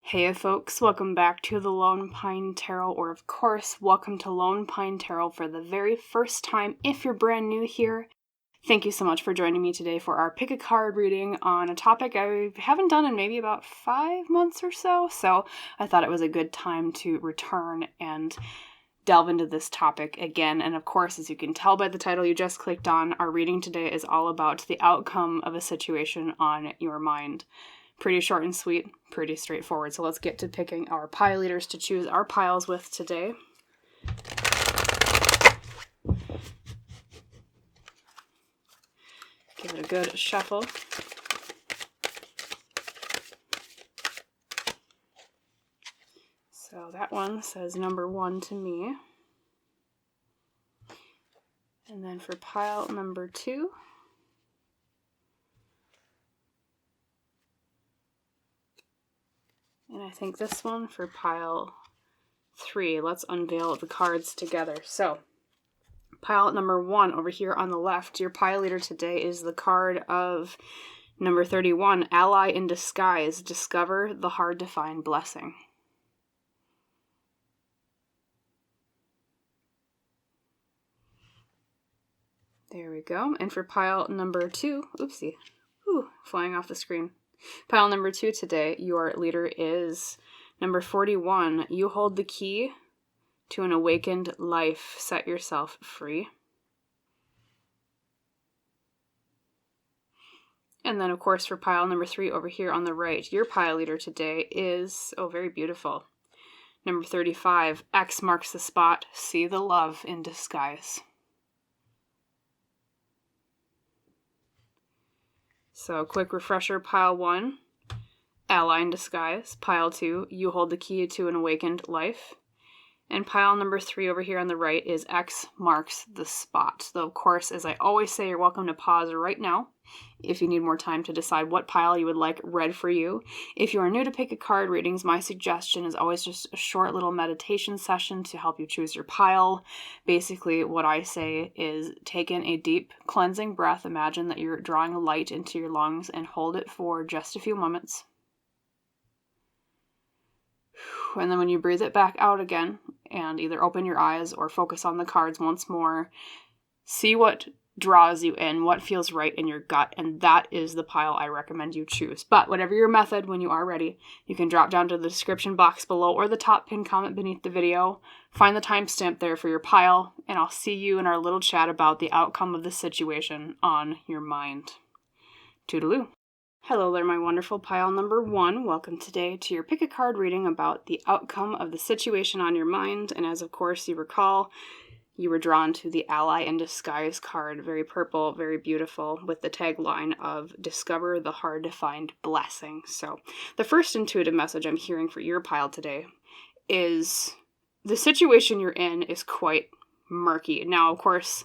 Hey folks, welcome back to the Lone Pine Tarot, or of course, welcome to Lone Pine Tarot for the very first time if you're brand new here. Thank you so much for joining me today for our pick a card reading on a topic I haven't done in maybe about 5 months or so I thought it was a good time to return and delve into this topic again. And of course, as you can tell by the title you just clicked on, our reading today is all about the outcome of a situation on your mind. Pretty short and sweet, pretty straightforward. So let's get to picking our pile leaders to choose our piles with today. Give it a good shuffle. So that one says number 1 to me. And then for pile number 2, and I think this one for pile 3. Let's unveil the cards together. So, pile number 1 over here on the left, your pile leader today is the card of number 31, Ally in Disguise. Discover the hard-to-find blessing. There we go. And for pile number 2, oopsie, flying off the screen. Pile number 2 today, your leader is number 41. You hold the key to an awakened life. Set yourself free. And then, of course, for pile number 3 over here on the right, your pile leader today is, very beautiful, number 35. X marks the spot. See the love in disguise. So, quick refresher, pile 1, Ally in Disguise. Pile 2, you hold the key to an awakened life. And pile number 3 over here on the right is X marks the spot. Though, of course, as I always say, you're welcome to pause right now if you need more time to decide what pile you would like read for you. If you are new to pick a card readings, my suggestion is always just a short little meditation session to help you choose your pile. Basically, what I say is take in a deep cleansing breath. Imagine that you're drawing a light into your lungs and hold it for just a few moments. And then when you breathe it back out again, and either open your eyes or focus on the cards once more, see what draws you in, what feels right in your gut, and that is the pile I recommend you choose. But whatever your method, when you are ready, you can drop down to the description box below or the top pinned comment beneath the video, find the timestamp there for your pile, and I'll see you in our little chat about the outcome of the situation on your mind. Toodaloo. Hello there, my wonderful pile number 1. Welcome today to your pick a card reading about the outcome of the situation on your mind. And as of course you recall, you were drawn to the Ally in Disguise card, very purple, very beautiful, with the tagline of Discover the Hard-to-Find Blessing. So the first intuitive message I'm hearing for your pile today is the situation you're in is quite murky. Now, of course,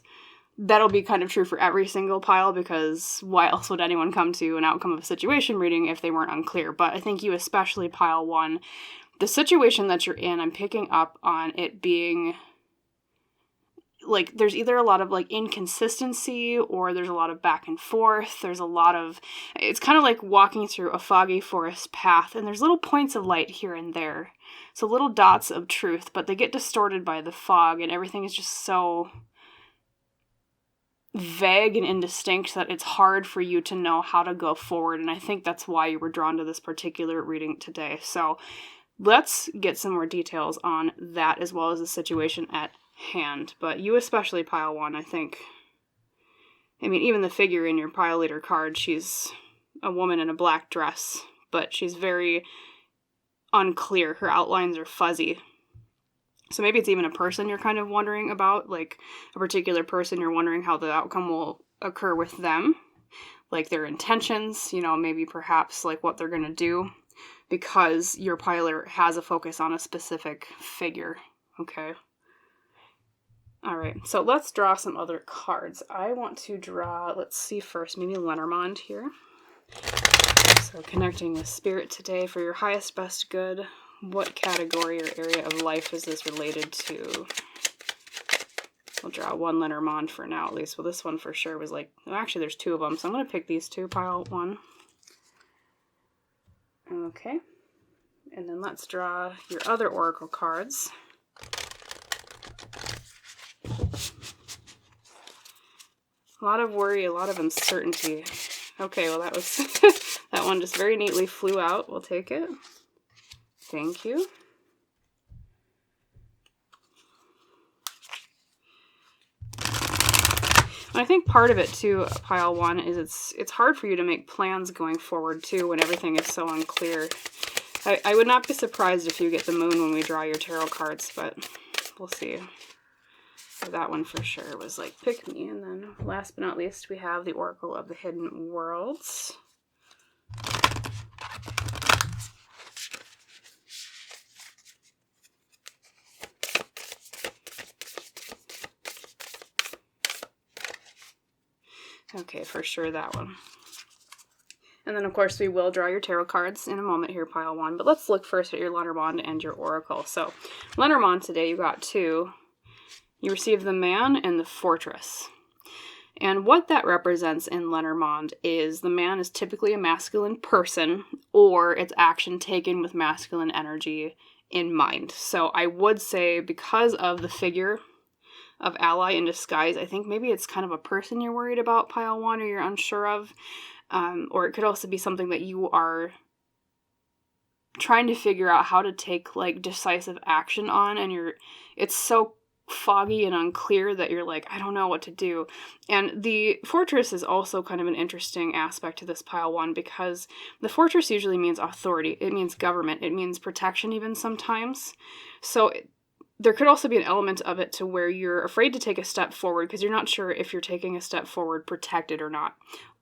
that'll be kind of true for every single pile, because why else would anyone come to an outcome of a situation reading if they weren't unclear? But I think you especially, pile 1, the situation that you're in, I'm picking up on it being like there's either a lot of like inconsistency or there's a lot of back and forth. There's a lot of, it's kind of like walking through a foggy forest path, and there's little points of light here and there. So little dots of truth, but they get distorted by the fog, and everything is just so vague and indistinct that it's hard for you to know how to go forward. And I think that's why you were drawn to this particular reading today. So let's get some more details on that as well as the situation at hand. But you especially, pile 1, I think. I mean, even the figure in your pile leader card, she's a woman in a black dress, but she's very unclear. Her outlines are fuzzy. So maybe it's even a person you're kind of wondering about, like a particular person you're wondering how the outcome will occur with them, like their intentions, maybe perhaps like what they're going to do, because your piler has a focus on a specific figure, okay? All right, so let's draw some other cards. I want to draw, let's see first, maybe Lenormand here. So connecting with spirit today for your highest, best good. What category or area of life is this related to? We'll draw one Lenormand for now, at least. Well, this one for sure was like, well, actually there's 2 of them, so I'm going to pick these 2, pile 1. Okay. And then let's draw your other oracle cards. A lot of worry, a lot of uncertainty. Okay, well that was, that one just very neatly flew out. We'll take it. Thank you. I think part of it too, pile one, is it's hard for you to make plans going forward too when everything is so unclear. I would not be surprised if you get the moon when we draw your tarot cards, but we'll see. So that one for sure was like pick me. And then last but not least, we have the Oracle of the Hidden Worlds. Okay, for sure that one. And then, of course, we will draw your tarot cards in a moment here, pile one. But let's look first at your Lenormand and your Oracle. So, Lenormand today, you got two. You received the Man and the Fortress. And what that represents in Lenormand is the man is typically a masculine person, or it's action taken with masculine energy in mind. So I would say because of the figure of ally in disguise, I think maybe it's kind of a person you're worried about, pile one, or you're unsure of. Or it could also be something that you are trying to figure out how to take like decisive action on, and it's so foggy and unclear that you're like, I don't know what to do. And the fortress is also kind of an interesting aspect to this pile one, because the fortress usually means authority. It means government. It means protection even sometimes. So there could also be an element of it to where you're afraid to take a step forward because you're not sure if you're taking a step forward protected or not.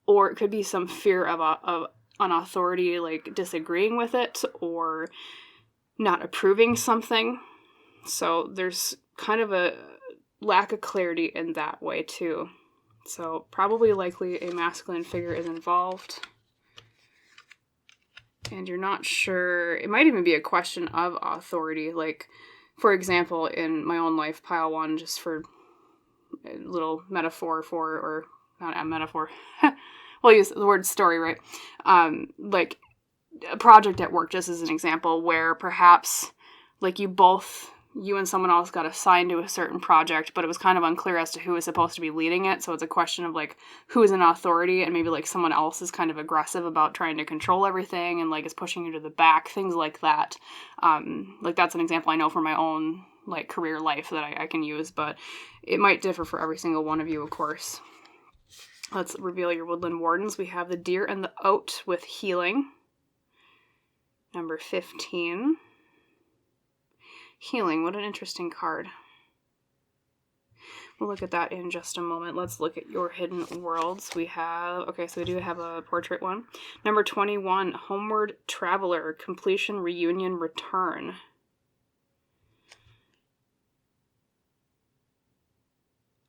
Or it could be some fear of an authority like disagreeing with it or not approving something. So there's kind of a lack of clarity in that way too. So probably likely a masculine figure is involved. And you're not sure, it might even be a question of authority. Like, for example, in my own life, pile one, just for a little metaphor for, or not a metaphor, we'll use the word story, right? Like a project at work, just as an example, where perhaps like you and someone else got assigned to a certain project, but it was kind of unclear as to who was supposed to be leading it. So it's a question of like who is in authority, and maybe like someone else is kind of aggressive about trying to control everything and like is pushing you to the back, things like that. Like that's an example I know from my own like career life that I can use, but it might differ for every single one of you, of course. Let's reveal your Woodland Wardens. We have the Deer and the Oat with Healing. Number 15. Healing, what an interesting card. We'll look at that in just a moment. Let's look at your Hidden Worlds. We do have a portrait one. Number 21, Homeward Traveler, Completion, Reunion, Return.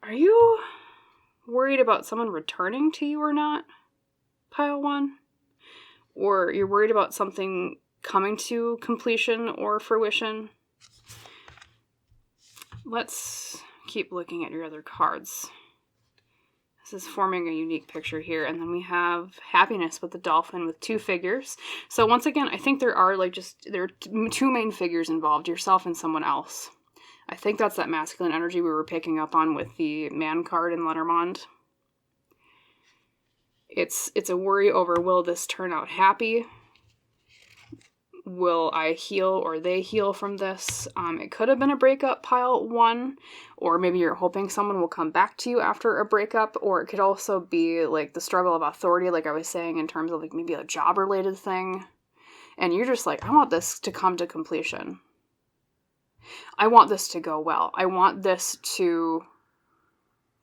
Are you worried about someone returning to you or not, pile one? Or you're worried about something coming to completion or fruition? Let's keep looking at your other cards. This is forming a unique picture here. And then we have Happiness with the Dolphin with two figures. So once again, I think there are two main figures involved, yourself and someone else. I think that's that masculine energy we were picking up on with the Man card in Lenormand. It's a worry over, will this turn out happy? Will I heal or they heal from this? It could have been a breakup, pile one, or maybe you're hoping someone will come back to you after a breakup, or it could also be like the struggle of authority, like I was saying, in terms of like maybe a job-related thing, and you're just like, I want this to come to completion. I want this to go well. I want this to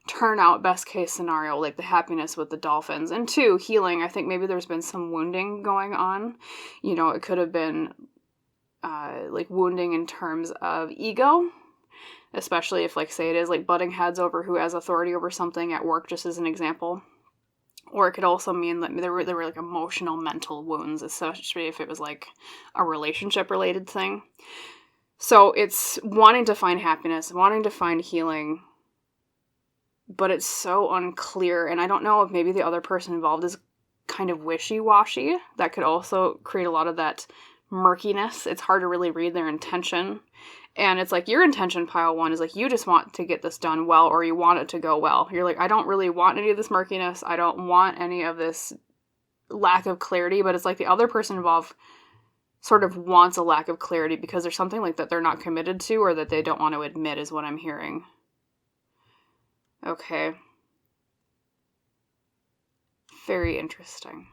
turn out best case scenario, like the Happiness with the Dolphins. And two, healing. I think maybe there's been some wounding going on. You know, it could have been like wounding in terms of ego, especially if, like, say it is like butting heads over who has authority over something at work, just as an example. Or it could also mean that there were like emotional, mental wounds, especially if it was like a relationship related thing. So it's wanting to find happiness, wanting to find healing, but it's so unclear, and I don't know if maybe the other person involved is kind of wishy-washy. That could also create a lot of that murkiness. It's hard to really read their intention. And it's like your intention, pile 1, is like you just want to get this done well, or you want it to go well. You're like, I don't really want any of this murkiness. I don't want any of this lack of clarity. But it's like the other person involved sort of wants a lack of clarity because there's something like that they're not committed to or that they don't want to admit is what I'm hearing. Okay. Very interesting.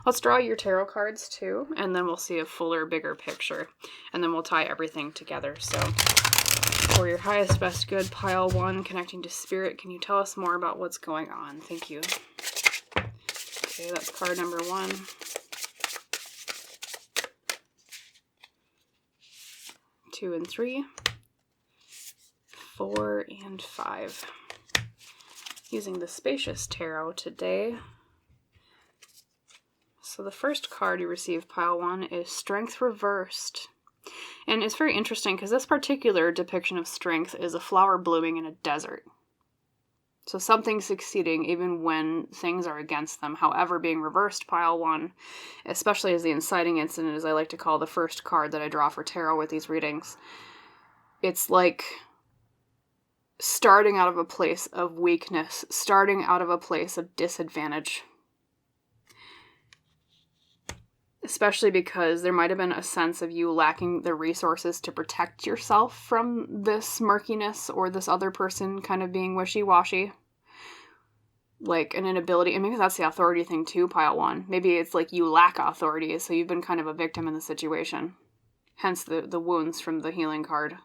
Let's draw your tarot cards too, and then we'll see a fuller, bigger picture, and then we'll tie everything together. So, for your highest, best, good, pile 1, connecting to spirit, can you tell us more about what's going on? Thank you. Okay, that's card number 1. 2 and 3. 4 and 5. Using the Spacious Tarot today. So the first card you receive, pile 1, is Strength Reversed. And it's very interesting because this particular depiction of strength is a flower blooming in a desert. So something succeeding even when things are against them. However, being reversed, pile 1, especially as the inciting incident, as I like to call the first card that I draw for tarot with these readings, it's like starting out of a place of weakness, starting out of a place of disadvantage. Especially because there might have been a sense of you lacking the resources to protect yourself from this murkiness or this other person kind of being wishy-washy. Like an inability, and maybe that's the authority thing too, pile 1. Maybe it's like you lack authority, so you've been kind of a victim in the situation. Hence the wounds from the healing card.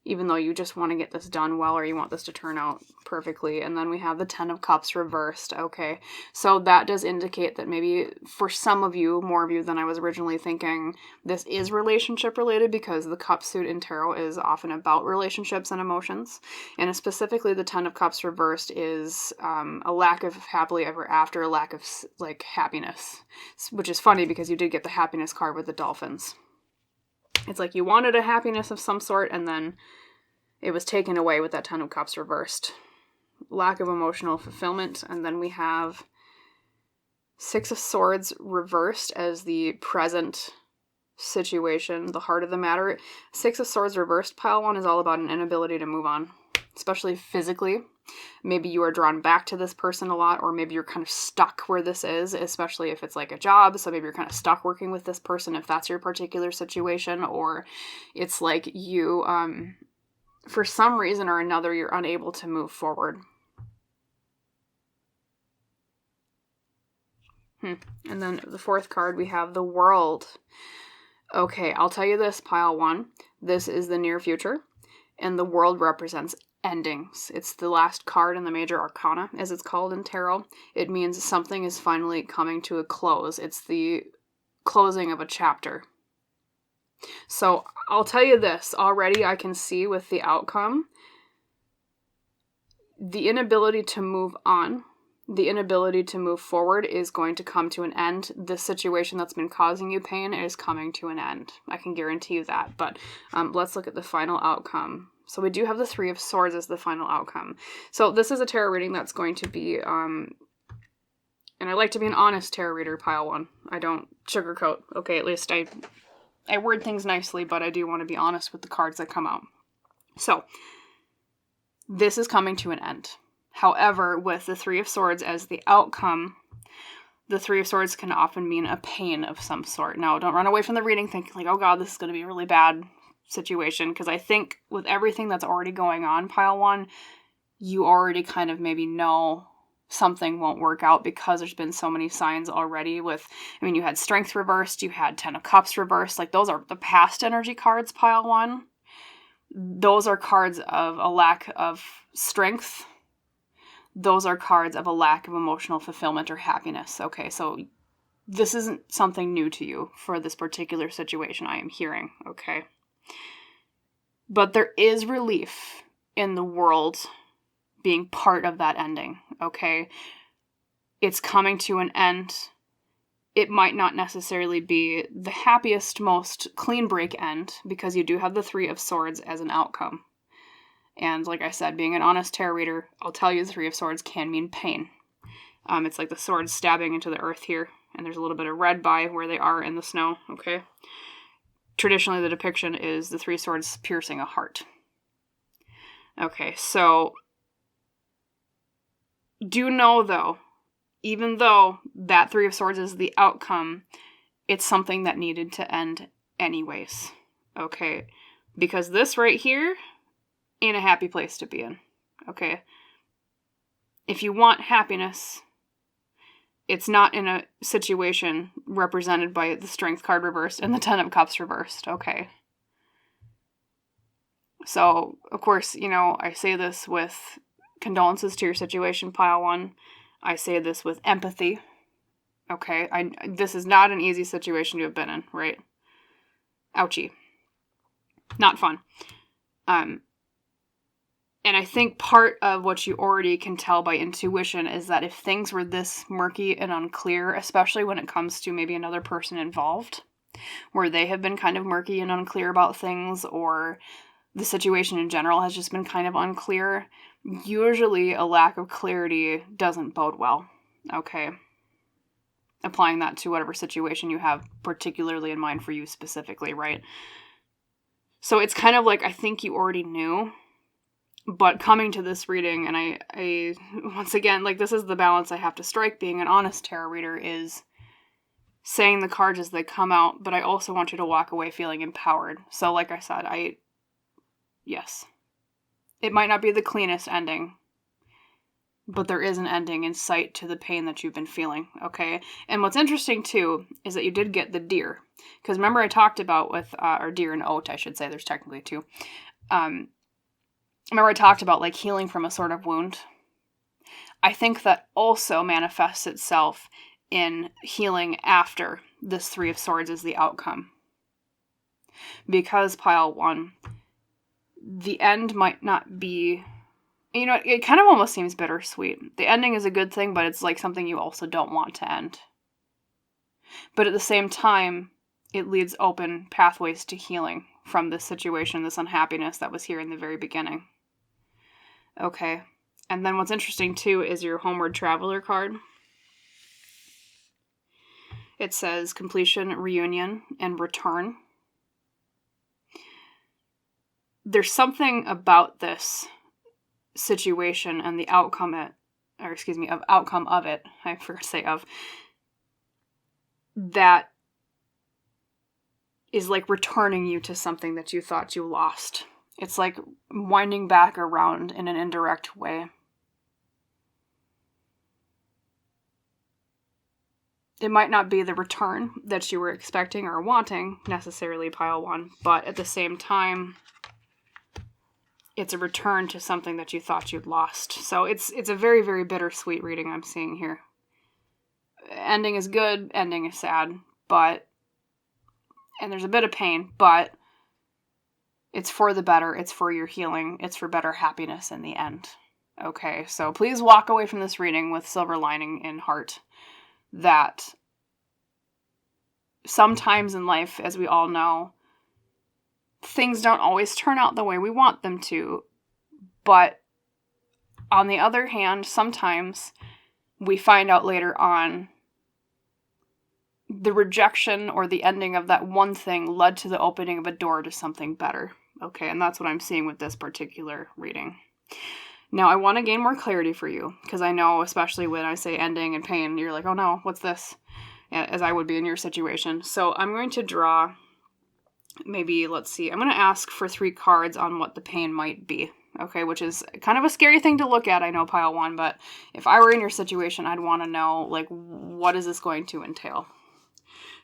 Even though you just want to get this done well, or you want this to turn out perfectly. And then we have the 10 of Cups reversed. Okay, so that does indicate that maybe for some of you, more of you than I was originally thinking, this is relationship related, because the Cup suit in tarot is often about relationships and emotions. And specifically the 10 of Cups reversed is a lack of happily ever after, a lack of like happiness. Which is funny because you did get the happiness card with the dolphins. It's like you wanted a happiness of some sort, and then it was taken away with that 10 of Cups reversed. Lack of emotional fulfillment. And then we have 6 of Swords reversed as the present situation, the heart of the matter. 6 of Swords reversed, pile 1, is all about an inability to move on, especially physically. Maybe you are drawn back to this person a lot, or maybe you're kind of stuck where this is, especially if it's like a job. So maybe you're kind of stuck working with this person if that's your particular situation, or it's like you, for some reason or another, you're unable to move forward. And then the 4th card, we have the World. Okay, I'll tell you this, pile 1. This is the near future, and the World represents endings. It's the last card in the major arcana, as it's called in tarot. It means something is finally coming to a close. It's the closing of a chapter. So I'll tell you this, already I can see with the outcome, the inability to move on, the inability to move forward is going to come to an end. This situation that's been causing you pain is coming to an end. I can guarantee you that. But let's look at the final outcome. So we do have the 3 of Swords as the final outcome. So this is a tarot reading that's going to be, and I like to be an honest tarot reader, pile 1. I don't sugarcoat. Okay, at least I word things nicely, but I do want to be honest with the cards that come out. So this is coming to an end. However, with the 3 of Swords as the outcome, the 3 of Swords can often mean a pain of some sort. Now, don't run away from the reading thinking like, oh God, this is going to be a really bad situation, because I think with everything that's already going on, pile 1, you already kind of maybe know something won't work out because there's been so many signs already with, I mean, you had Strength reversed, you had 10 of Cups reversed, like those are the past energy cards, pile 1. Those are cards of a lack of strength. Those are cards of a lack of emotional fulfillment or happiness. Okay, so this isn't something new to you for this particular situation I am hearing, okay? But there is relief in the World being part of that ending, okay? It's coming to an end. It might not necessarily be the happiest, most clean break end, because you do have the 3 of Swords as an outcome. And like I said, being an honest tarot reader, I'll tell you the 3 of Swords can mean pain. It's like the sword stabbing into the earth here. And there's a little bit of red by where they are in the snow, okay? Traditionally, the depiction is the Three Swords piercing a heart. Okay, so do know, though, even though that Three of Swords is the outcome, it's something that needed to end anyways, okay? Because this right here ain't a happy place to be in, okay? If you want happiness, it's not in a situation represented by the Strength card reversed and the Ten of Cups reversed, okay? So, of course, you know, I say this with condolences to your situation, pile one. I say this with empathy, okay? This is not an easy situation to have been in, right? Ouchie. Not fun. And I think part of what you already can tell by intuition is that if things were this murky and unclear, especially when it comes to maybe another person involved, where they have been kind of murky and unclear about things, or the situation in general has just been kind of unclear, usually a lack of clarity doesn't bode well, okay? Applying that to whatever situation you have particularly in mind for you specifically, right? So it's kind of like, I think you already knew, but coming to this reading, and I once again, like, this is the balance I have to strike being an honest tarot reader, is saying the cards as they come out, but I also want you to walk away feeling empowered. So like I said, yes. It might not be the cleanest ending, but there is an ending in sight to the pain that you've been feeling, okay? And what's interesting, too, is that you did get the deer. Because remember I talked about with, or deer and oat, I should say, there's technically two. Remember I talked about, like, healing from a sort of wound? I think that also manifests itself in healing after this Three of Swords is the outcome. Because, pile one, the end might not be, you know, it kind of almost seems bittersweet. The ending is a good thing, but it's like something you also don't want to end. But at the same time, it leads open pathways to healing from this situation, this unhappiness that was here in the very beginning. Okay. And then what's interesting, too, is your Homeward Traveler card. It says completion, reunion, and return. There's something about this situation and the outcome outcome of it, I forgot to say of, that is like returning you to something that you thought you lost. It's like winding back around in an indirect way. It might not be the return that you were expecting or wanting, necessarily, pile one, but at the same time, it's a return to something that you thought you'd lost. So it's a very, very bittersweet reading I'm seeing here. Ending is good, ending is sad, and there's a bit of pain, but it's for the better, it's for your healing, it's for better happiness in the end. Okay, so please walk away from this reading with silver lining in heart, that sometimes in life, as we all know, things don't always turn out the way we want them to, but on the other hand, sometimes we find out later on the rejection or the ending of that one thing led to the opening of a door to something better. Okay, and that's what I'm seeing with this particular reading. Now, I want to gain more clarity for you, because I know, especially when I say ending and pain, you're like, oh no, what's this? As I would be in your situation. So I'm going to draw, maybe, let's see, I'm going to ask for 3 cards on what the pain might be. Okay, which is kind of a scary thing to look at, I know, pile one, but if I were in your situation, I'd want to know, like, what is this going to entail?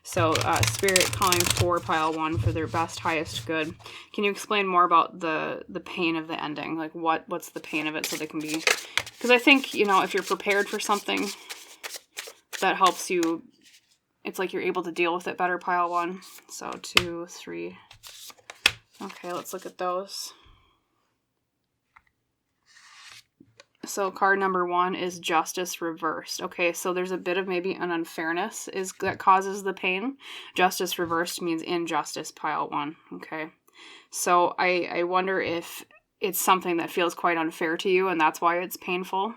So, Spirit calling for pile one for their best, highest good. Can you explain more about the pain of the ending? Like, what's the pain of it so they can be... Because I think, you know, if you're prepared for something, that helps you... It's like you're able to deal with it better, pile one. So, 2, 3... Okay, let's look at those. So card number 1 is Justice reversed. Okay, so there's a bit of maybe an unfairness that causes the pain. Justice reversed means injustice, pile 1. Okay, so I wonder if it's something that feels quite unfair to you and that's why it's painful.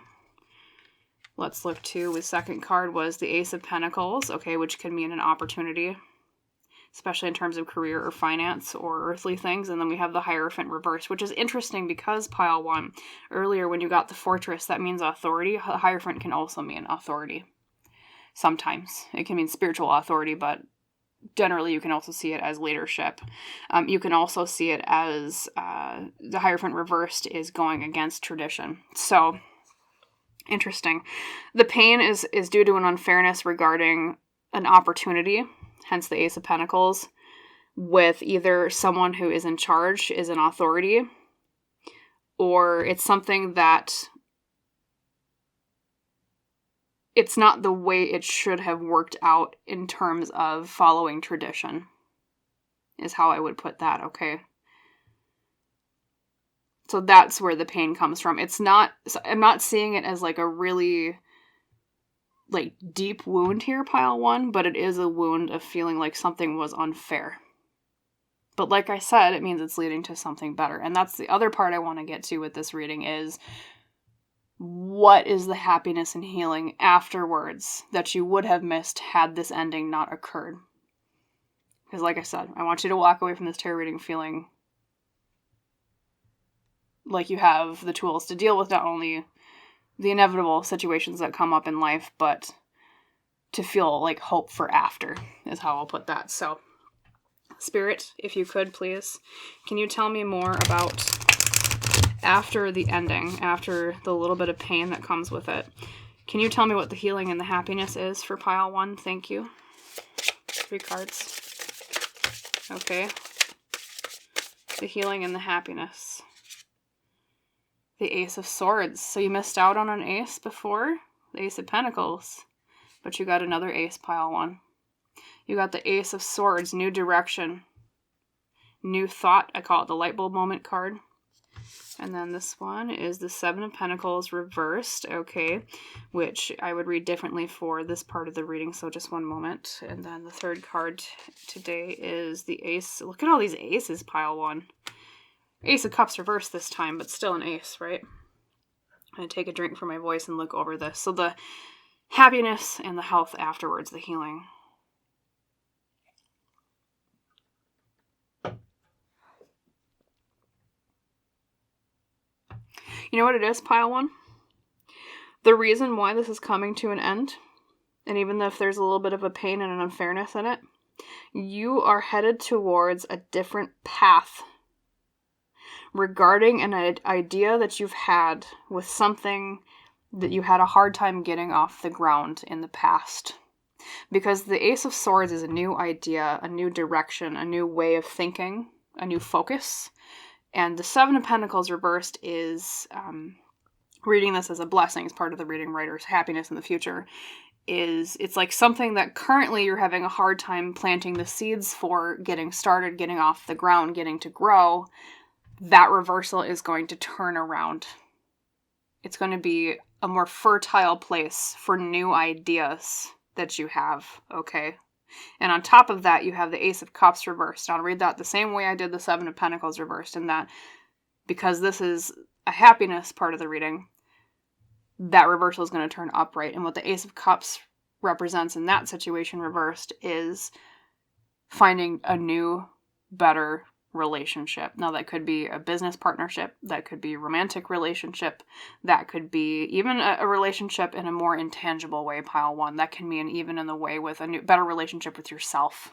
Let's look to, the second card was the Ace of Pentacles, okay, which can mean an opportunity, especially in terms of career or finance or earthly things. And then we have the Hierophant reversed, which is interesting because pile 1, earlier when you got the Fortress, that means authority. Hierophant can also mean authority. Sometimes it can mean spiritual authority, but generally you can also see it as leadership. You can also see it as the Hierophant reversed is going against tradition. So interesting. The pain is due to an unfairness regarding an opportunity, hence the Ace of Pentacles, with either someone who is in charge, is an authority, or it's something that it's not the way it should have worked out in terms of following tradition, is how I would put that, okay? So that's where the pain comes from. I'm not seeing it as like a really like deep wound here, pile 1, but it is a wound of feeling like something was unfair. But like I said, it means it's leading to something better. And that's the other part I want to get to with this reading is, what is the happiness and healing afterwards that you would have missed had this ending not occurred? Because like I said, I want you to walk away from this tarot reading feeling like you have the tools to deal with not only the inevitable situations that come up in life, but to feel like hope for after, is how I'll put that. So, Spirit, if you could, please, can you tell me more about after the ending, after the little bit of pain that comes with it? Can you tell me what the healing and the happiness is for pile 1? Thank you. 3 cards. Okay. The healing and the happiness. The Ace of Swords. So you missed out on an ace before? The Ace of Pentacles. But you got another ace, pile 1. You got the Ace of Swords, new direction. New thought. I call it the light bulb moment card. And then this one is the Seven of Pentacles reversed, okay, which I would read differently for this part of the reading, so just one moment. And then the third card today is the Ace. Look at all these aces, pile 1. Ace of Cups reversed this time, but still an ace, right? I'm going to take a drink for my voice and look over this. So the happiness and the health afterwards, the healing. You know what it is, pile 1? The reason why this is coming to an end, and even if there's a little bit of a pain and an unfairness in it, you are headed towards a different path regarding an idea that you've had with something that you had a hard time getting off the ground in the past. Because the Ace of Swords is a new idea, a new direction, a new way of thinking, a new focus. And the Seven of Pentacles reversed is, reading this as a blessing, as part of the reading writer's happiness in the future, it's like something that currently you're having a hard time planting the seeds for, getting started, getting off the ground, getting to grow. That reversal is going to turn around. It's going to be a more fertile place for new ideas that you have, okay? And on top of that, you have the Ace of Cups reversed. I'll read that the same way I did the Seven of Pentacles reversed, in that because this is a happiness part of the reading, that reversal is going to turn upright. And what the Ace of Cups represents in that situation reversed is finding a new, better relationship. Now, that could be a business partnership, that could be a romantic relationship, that could be even a relationship in a more intangible way, pile 1. That can mean even in the way with a new, better relationship with yourself.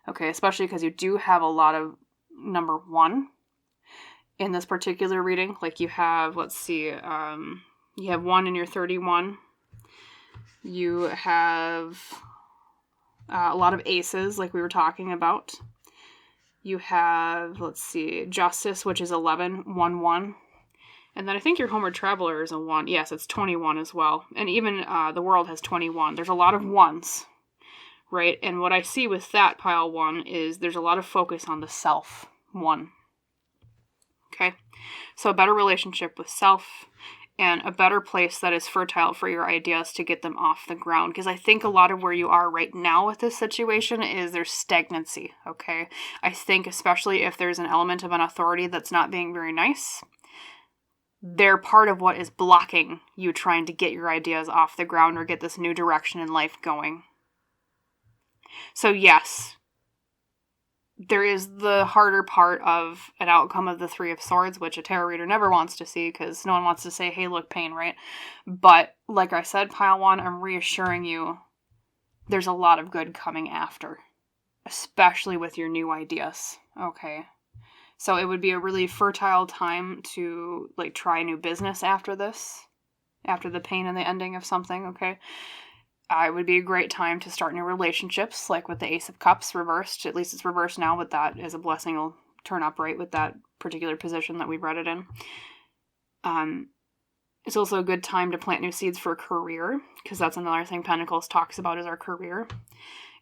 Okay, especially because you do have a lot of number 1 in this particular reading. Like you have, let's see, you have 1 in your 31. You have a lot of aces, like we were talking about. You have, let's see, Justice, which is 11, 1, 1. And then I think your Homeward Traveler is a 1. Yes, it's 21 as well. And even the World has 21. There's a lot of 1s, right? And what I see with that pile 1 is there's a lot of focus on the self, 1. Okay? So a better relationship with self, and a better place that is fertile for your ideas to get them off the ground. Because I think a lot of where you are right now with this situation is there's stagnancy, okay? I think especially if there's an element of an authority that's not being very nice, they're part of what is blocking you trying to get your ideas off the ground or get this new direction in life going. So yes, there is the harder part of an outcome of the Three of Swords, which a tarot reader never wants to see because no one wants to say, hey, look, pain, right? But like I said, pile one, I'm reassuring you there's a lot of good coming after, especially with your new ideas, okay? So it would be a really fertile time to like try new business after this, after the pain and the ending of something, okay? It would be a great time to start new relationships, like with the Ace of Cups reversed. At least it's reversed now, but that is a blessing will turn upright with that particular position that we've read it in. It's also a good time to plant new seeds for a career, because that's another thing Pentacles talks about is our career.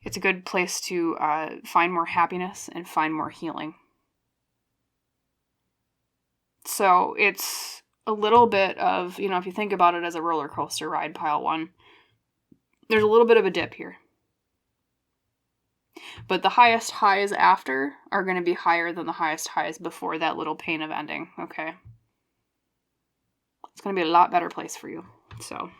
It's a good place to find more happiness and find more healing. So it's a little bit of, if you think about it as a roller coaster ride, pile one, there's a little bit of a dip here. But the highest highs after are going to be higher than the highest highs before that little pain of ending, okay? It's going to be a lot better place for you. So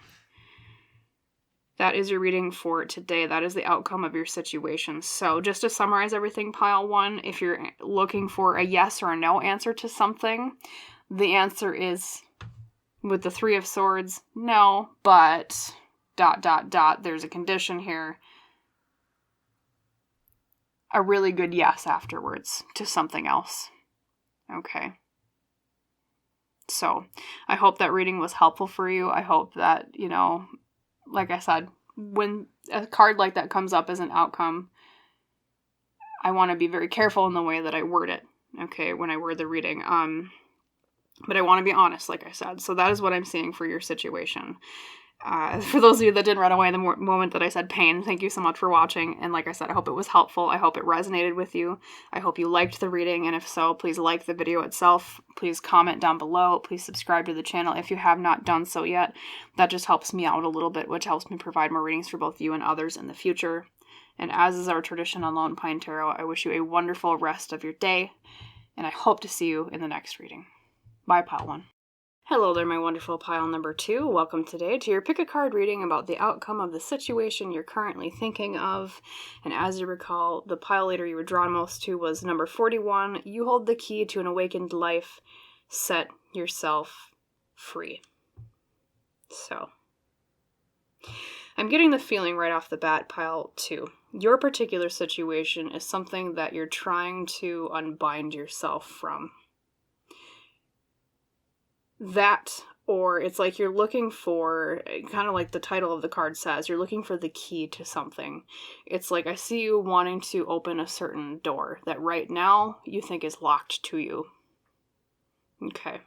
that is your reading for today. That is the outcome of your situation. So just to summarize everything, pile one, if you're looking for a yes or a no answer to something, the answer is, with the Three of Swords, no, but ... there's a condition here. A really good yes afterwards to something else. Okay. So I hope that reading was helpful for you. I hope that, like I said, when a card like that comes up as an outcome, I want to be very careful in the way that I word it, okay, when I word the reading. But I want to be honest, like I said. So that is what I'm seeing for your situation. For those of you that didn't run away the moment that I said pain, thank you so much for watching. And like I said, I hope it was helpful. I hope it resonated with you. I hope you liked the reading. And if so, please like the video itself. Please comment down below. Please subscribe to the channel if you have not done so yet. That just helps me out a little bit, which helps me provide more readings for both you and others in the future. And as is our tradition on Lone Pine Tarot, I wish you a wonderful rest of your day. And I hope to see you in the next reading. Bye, pile one. Hello there, my wonderful pile number two. Welcome today to your pick a card reading about the outcome of the situation you're currently thinking of. And as you recall, the pile leader you were drawn most to was number 41. You hold the key to an awakened life. Set yourself free. So, I'm getting the feeling right off the bat, pile two. Your particular situation is something that you're trying to unbind yourself from. That, or it's like you're looking for, kind of like the title of the card says, you're looking for the key to something. It's like I see you wanting to open a certain door that right now you think is locked to you. Okay.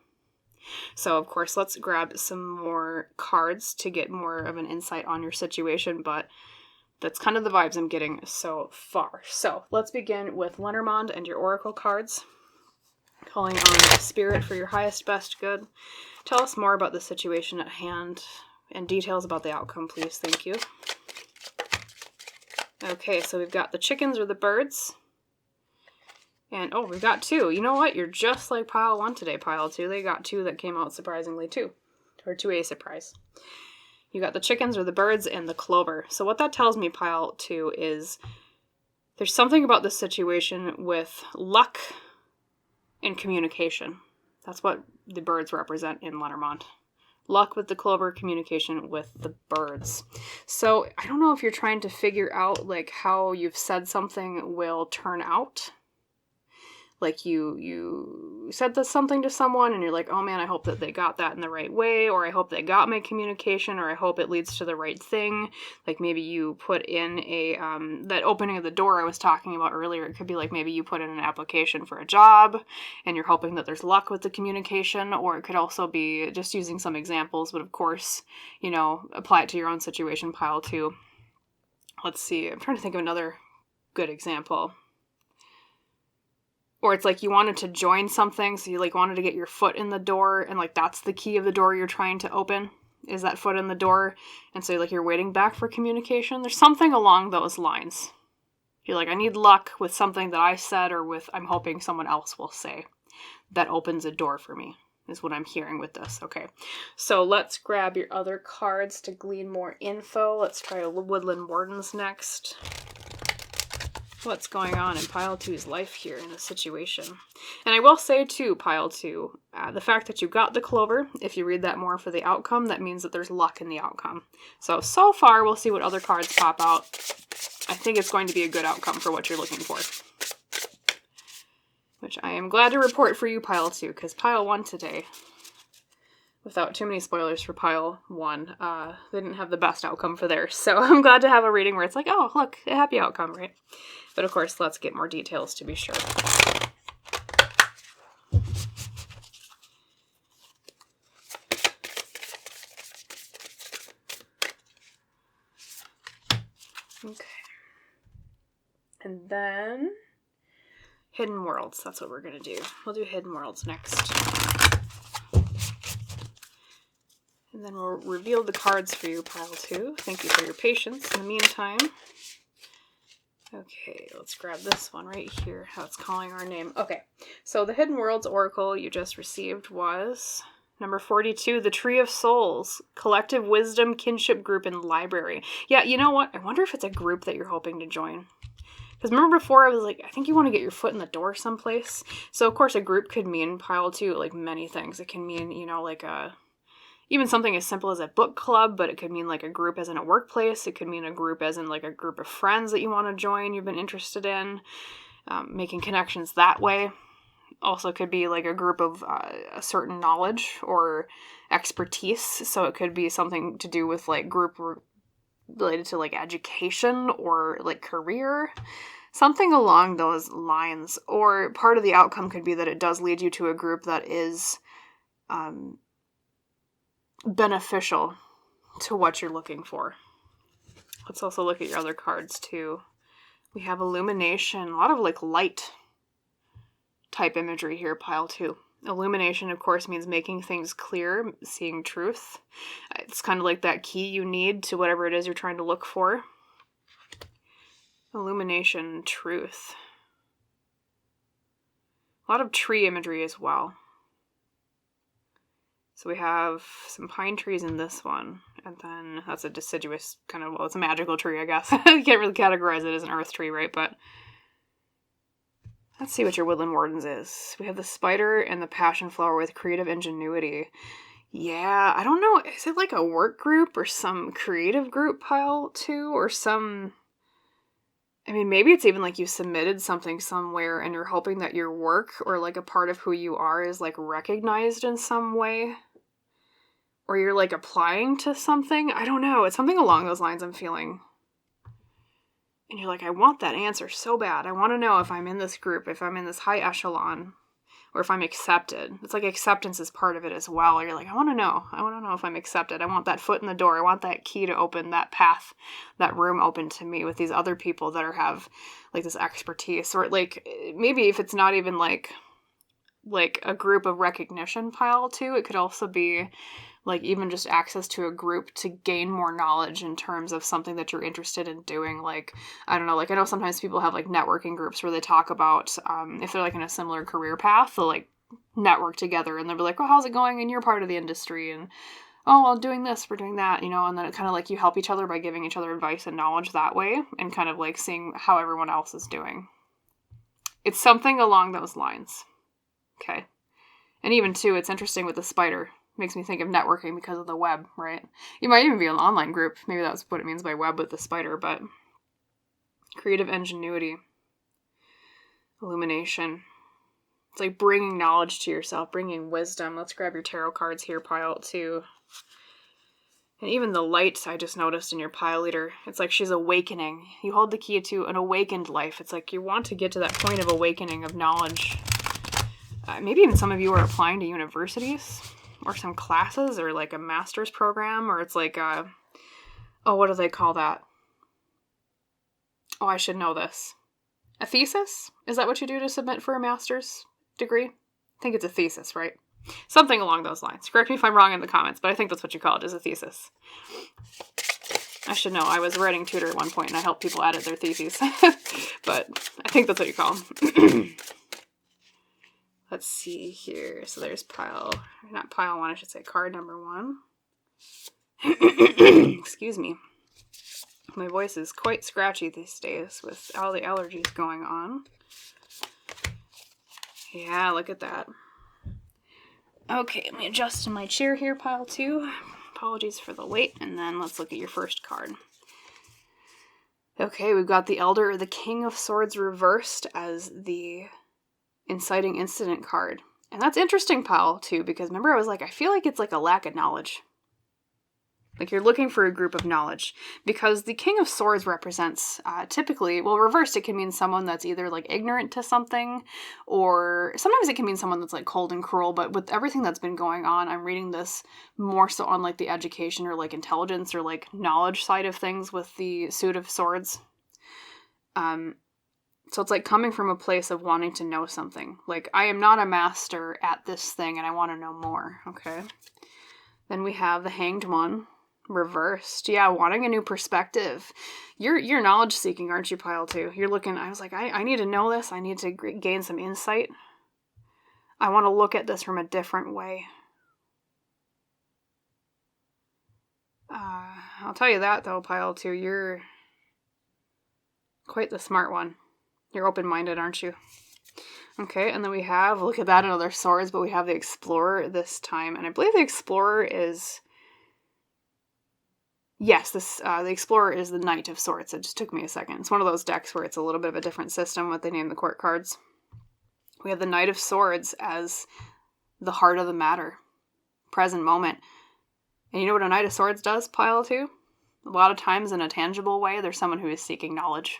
So, of course, let's grab some more cards to get more of an insight on your situation, but that's kind of the vibes I'm getting so far. So, let's begin with Lenormand and your oracle cards. Calling on spirit for your highest best good. Tell us more about the situation at hand and details about the outcome, please. Thank you. Okay, so we've got the chickens or the birds. And, oh, we've got two. You know what? You're just like pile one today, pile two. They got two that came out surprisingly, too. Or two a surprise. You got the chickens or the birds and the clover. So what that tells me, pile two, is there's something about this situation with luck and communication. That's what the birds represent in Lenormand. Luck with the clover, communication with the birds. So I don't know if you're trying to figure out like how you've said something will turn out. Like you said something to someone and you're like, oh man, I hope that they got that in the right way, or I hope they got my communication, or I hope it leads to the right thing. Like maybe you put in a, that opening of the door I was talking about earlier, it could be like maybe you put in an application for a job and you're hoping that there's luck with the communication, or it could also be just using some examples, but of course, apply it to your own situation, pile two. Let's see, I'm trying to think of another good example. Or it's like you wanted to join something, so you like wanted to get your foot in the door, and like that's the key of the door you're trying to open, is that foot in the door, and so like you're waiting back for communication. There's something along those lines. You're like, I need luck with something that I said or with I'm hoping someone else will say that opens a door for me. is what I'm hearing with this. Okay, so let's grab your other cards to glean more info. Let's try a Woodland Wardens next. What's going on in pile 2's life here in this situation? And I will say too, pile 2, the fact that you got the clover, if you read that more for the outcome, that means that there's luck in the outcome. So far, we'll see what other cards pop out. I think it's going to be a good outcome for what you're looking for. Which I am glad to report for you, pile 2, because pile 1 today, without too many spoilers for pile 1, they didn't have the best outcome for theirs. So I'm glad to have a reading where it's like, oh, look, a happy outcome, right? But of course, let's get more details to be sure. Okay. And then Hidden Worlds, that's what we're going to do. We'll do Hidden Worlds next. And then we'll reveal the cards for you, pile 2. Thank you for your patience in the meantime. Okay, let's grab this one right here, how it's calling our name. Okay, so the Hidden Worlds Oracle you just received was number 42, the Tree of Souls, Collective Wisdom Kinship Group and Library. Yeah, you know what? I wonder if it's a group that you're hoping to join. Because remember before I was like, I think you want to get your foot in the door someplace. So of course a group could mean, pile 2, like many things. It can mean, you know, like even something as simple as a book club, but it could mean like a group as in a workplace. It could mean a group as in like a group of friends that you want to join, you've been interested in, making connections that way. Also could be like a group of a certain knowledge or expertise. So it could be something to do with like group related to like education or like career, something along those lines. Or part of the outcome could be that it does lead you to a group that is beneficial to what you're looking for. Let's also look at your other cards too. We have Illumination, a lot of like light type imagery here, pile 2. Illumination, of course, means making things clear, seeing truth. It's kind of like that key you need to whatever it is you're trying to look for. Illumination, truth. A lot of tree imagery as well. So we have some pine trees in this one, and then that's a deciduous kind of, well, it's a magical tree, I guess. You can't really categorize it as an earth tree, right? But let's see what your Woodland Wardens is. We have the spider and the passion flower with creative ingenuity. Yeah, I don't know. Is it like a work group or some creative group, pile 2, or some... I mean, maybe it's even like you submitted something somewhere and you're hoping that your work or like a part of who you are is like recognized in some way. Or you're like applying to something. I don't know. It's something along those lines I'm feeling. And you're like, I want that answer so bad. I want to know if I'm in this group, if I'm in this high echelon, or if I'm accepted. It's like acceptance is part of it as well. You're like, I want to know. I want to know if I'm accepted. I want that foot in the door. I want that key to open that path, that room open to me with these other people that have like this expertise. Or like maybe if it's not even like a group of recognition, pile 2, it could also be like even just access to a group to gain more knowledge in terms of something that you're interested in doing. Like, I don't know, like I know sometimes people have like networking groups where they talk about, if they're like in a similar career path, they'll like network together and they'll be like, well, how's it going in your part of the industry? And, oh, well, doing this, we're doing that, you know, and then it kind of like you help each other by giving each other advice and knowledge that way and kind of like seeing how everyone else is doing. It's something along those lines. Okay. And even too, it's interesting with the spider. Makes me think of networking because of the web, right? You might even be an online group. Maybe that's what it means by web with the spider, but creative ingenuity, illumination. It's like bringing knowledge to yourself, bringing wisdom. Let's grab your tarot cards here, pile 2. And even the light I just noticed in your pile leader, it's like she's awakening. You hold the key to an awakened life. It's like you want to get to that point of awakening, of knowledge. Maybe even some of you are applying to universities or some classes or like a master's program, or it's like what do they call that? Oh, I should know this. A thesis? Is that what you do to submit for a master's degree? I think it's a thesis, right? Something along those lines. Correct me if I'm wrong in the comments, but I think that's what you call it, is a thesis. I should know. I was a writing tutor at one point and I helped people edit their theses. But I think that's what you call them. let's see here. So there's not pile 1, I should say card number 1. Excuse me. My voice is quite scratchy these days with all the allergies going on. Yeah, look at that. Okay, let me adjust in my chair here, pile 2. Apologies for the wait, and then let's look at your first card. Okay, we've got the Elder or the King of Swords reversed as the inciting incident card. And that's interesting, pile 2, because remember I was like, I feel like it's like a lack of knowledge. Like you're looking for a group of knowledge, because the King of Swords represents typically, well, reversed, it can mean someone that's either like ignorant to something, or sometimes it can mean someone that's like cold and cruel. But with everything that's been going on, I'm reading this more so on like the education or like intelligence or like knowledge side of things with the Suit of Swords. So it's like coming from a place of wanting to know something. Like, I am not a master at this thing and I want to know more. Okay. Then we have the Hanged One. Reversed. Yeah, wanting a new perspective. You're knowledge seeking, aren't you, pile 2? You're looking, I was like, I need to know this. I need to gain some insight. I want to look at this from a different way. I'll tell you that, though, pile 2. You're quite the smart one. You're open-minded, aren't you? Okay, and then we have, look at that, another swords, but we have the Explorer this time. And I believe the Explorer is... Yes, the Explorer is the Knight of Swords. It just took me a second. It's one of those decks where it's a little bit of a different system, what they name the court cards. We have the Knight of Swords as the heart of the matter, present moment. And you know what a Knight of Swords does, pile 2? A lot of times in a tangible way, there's someone who is seeking knowledge.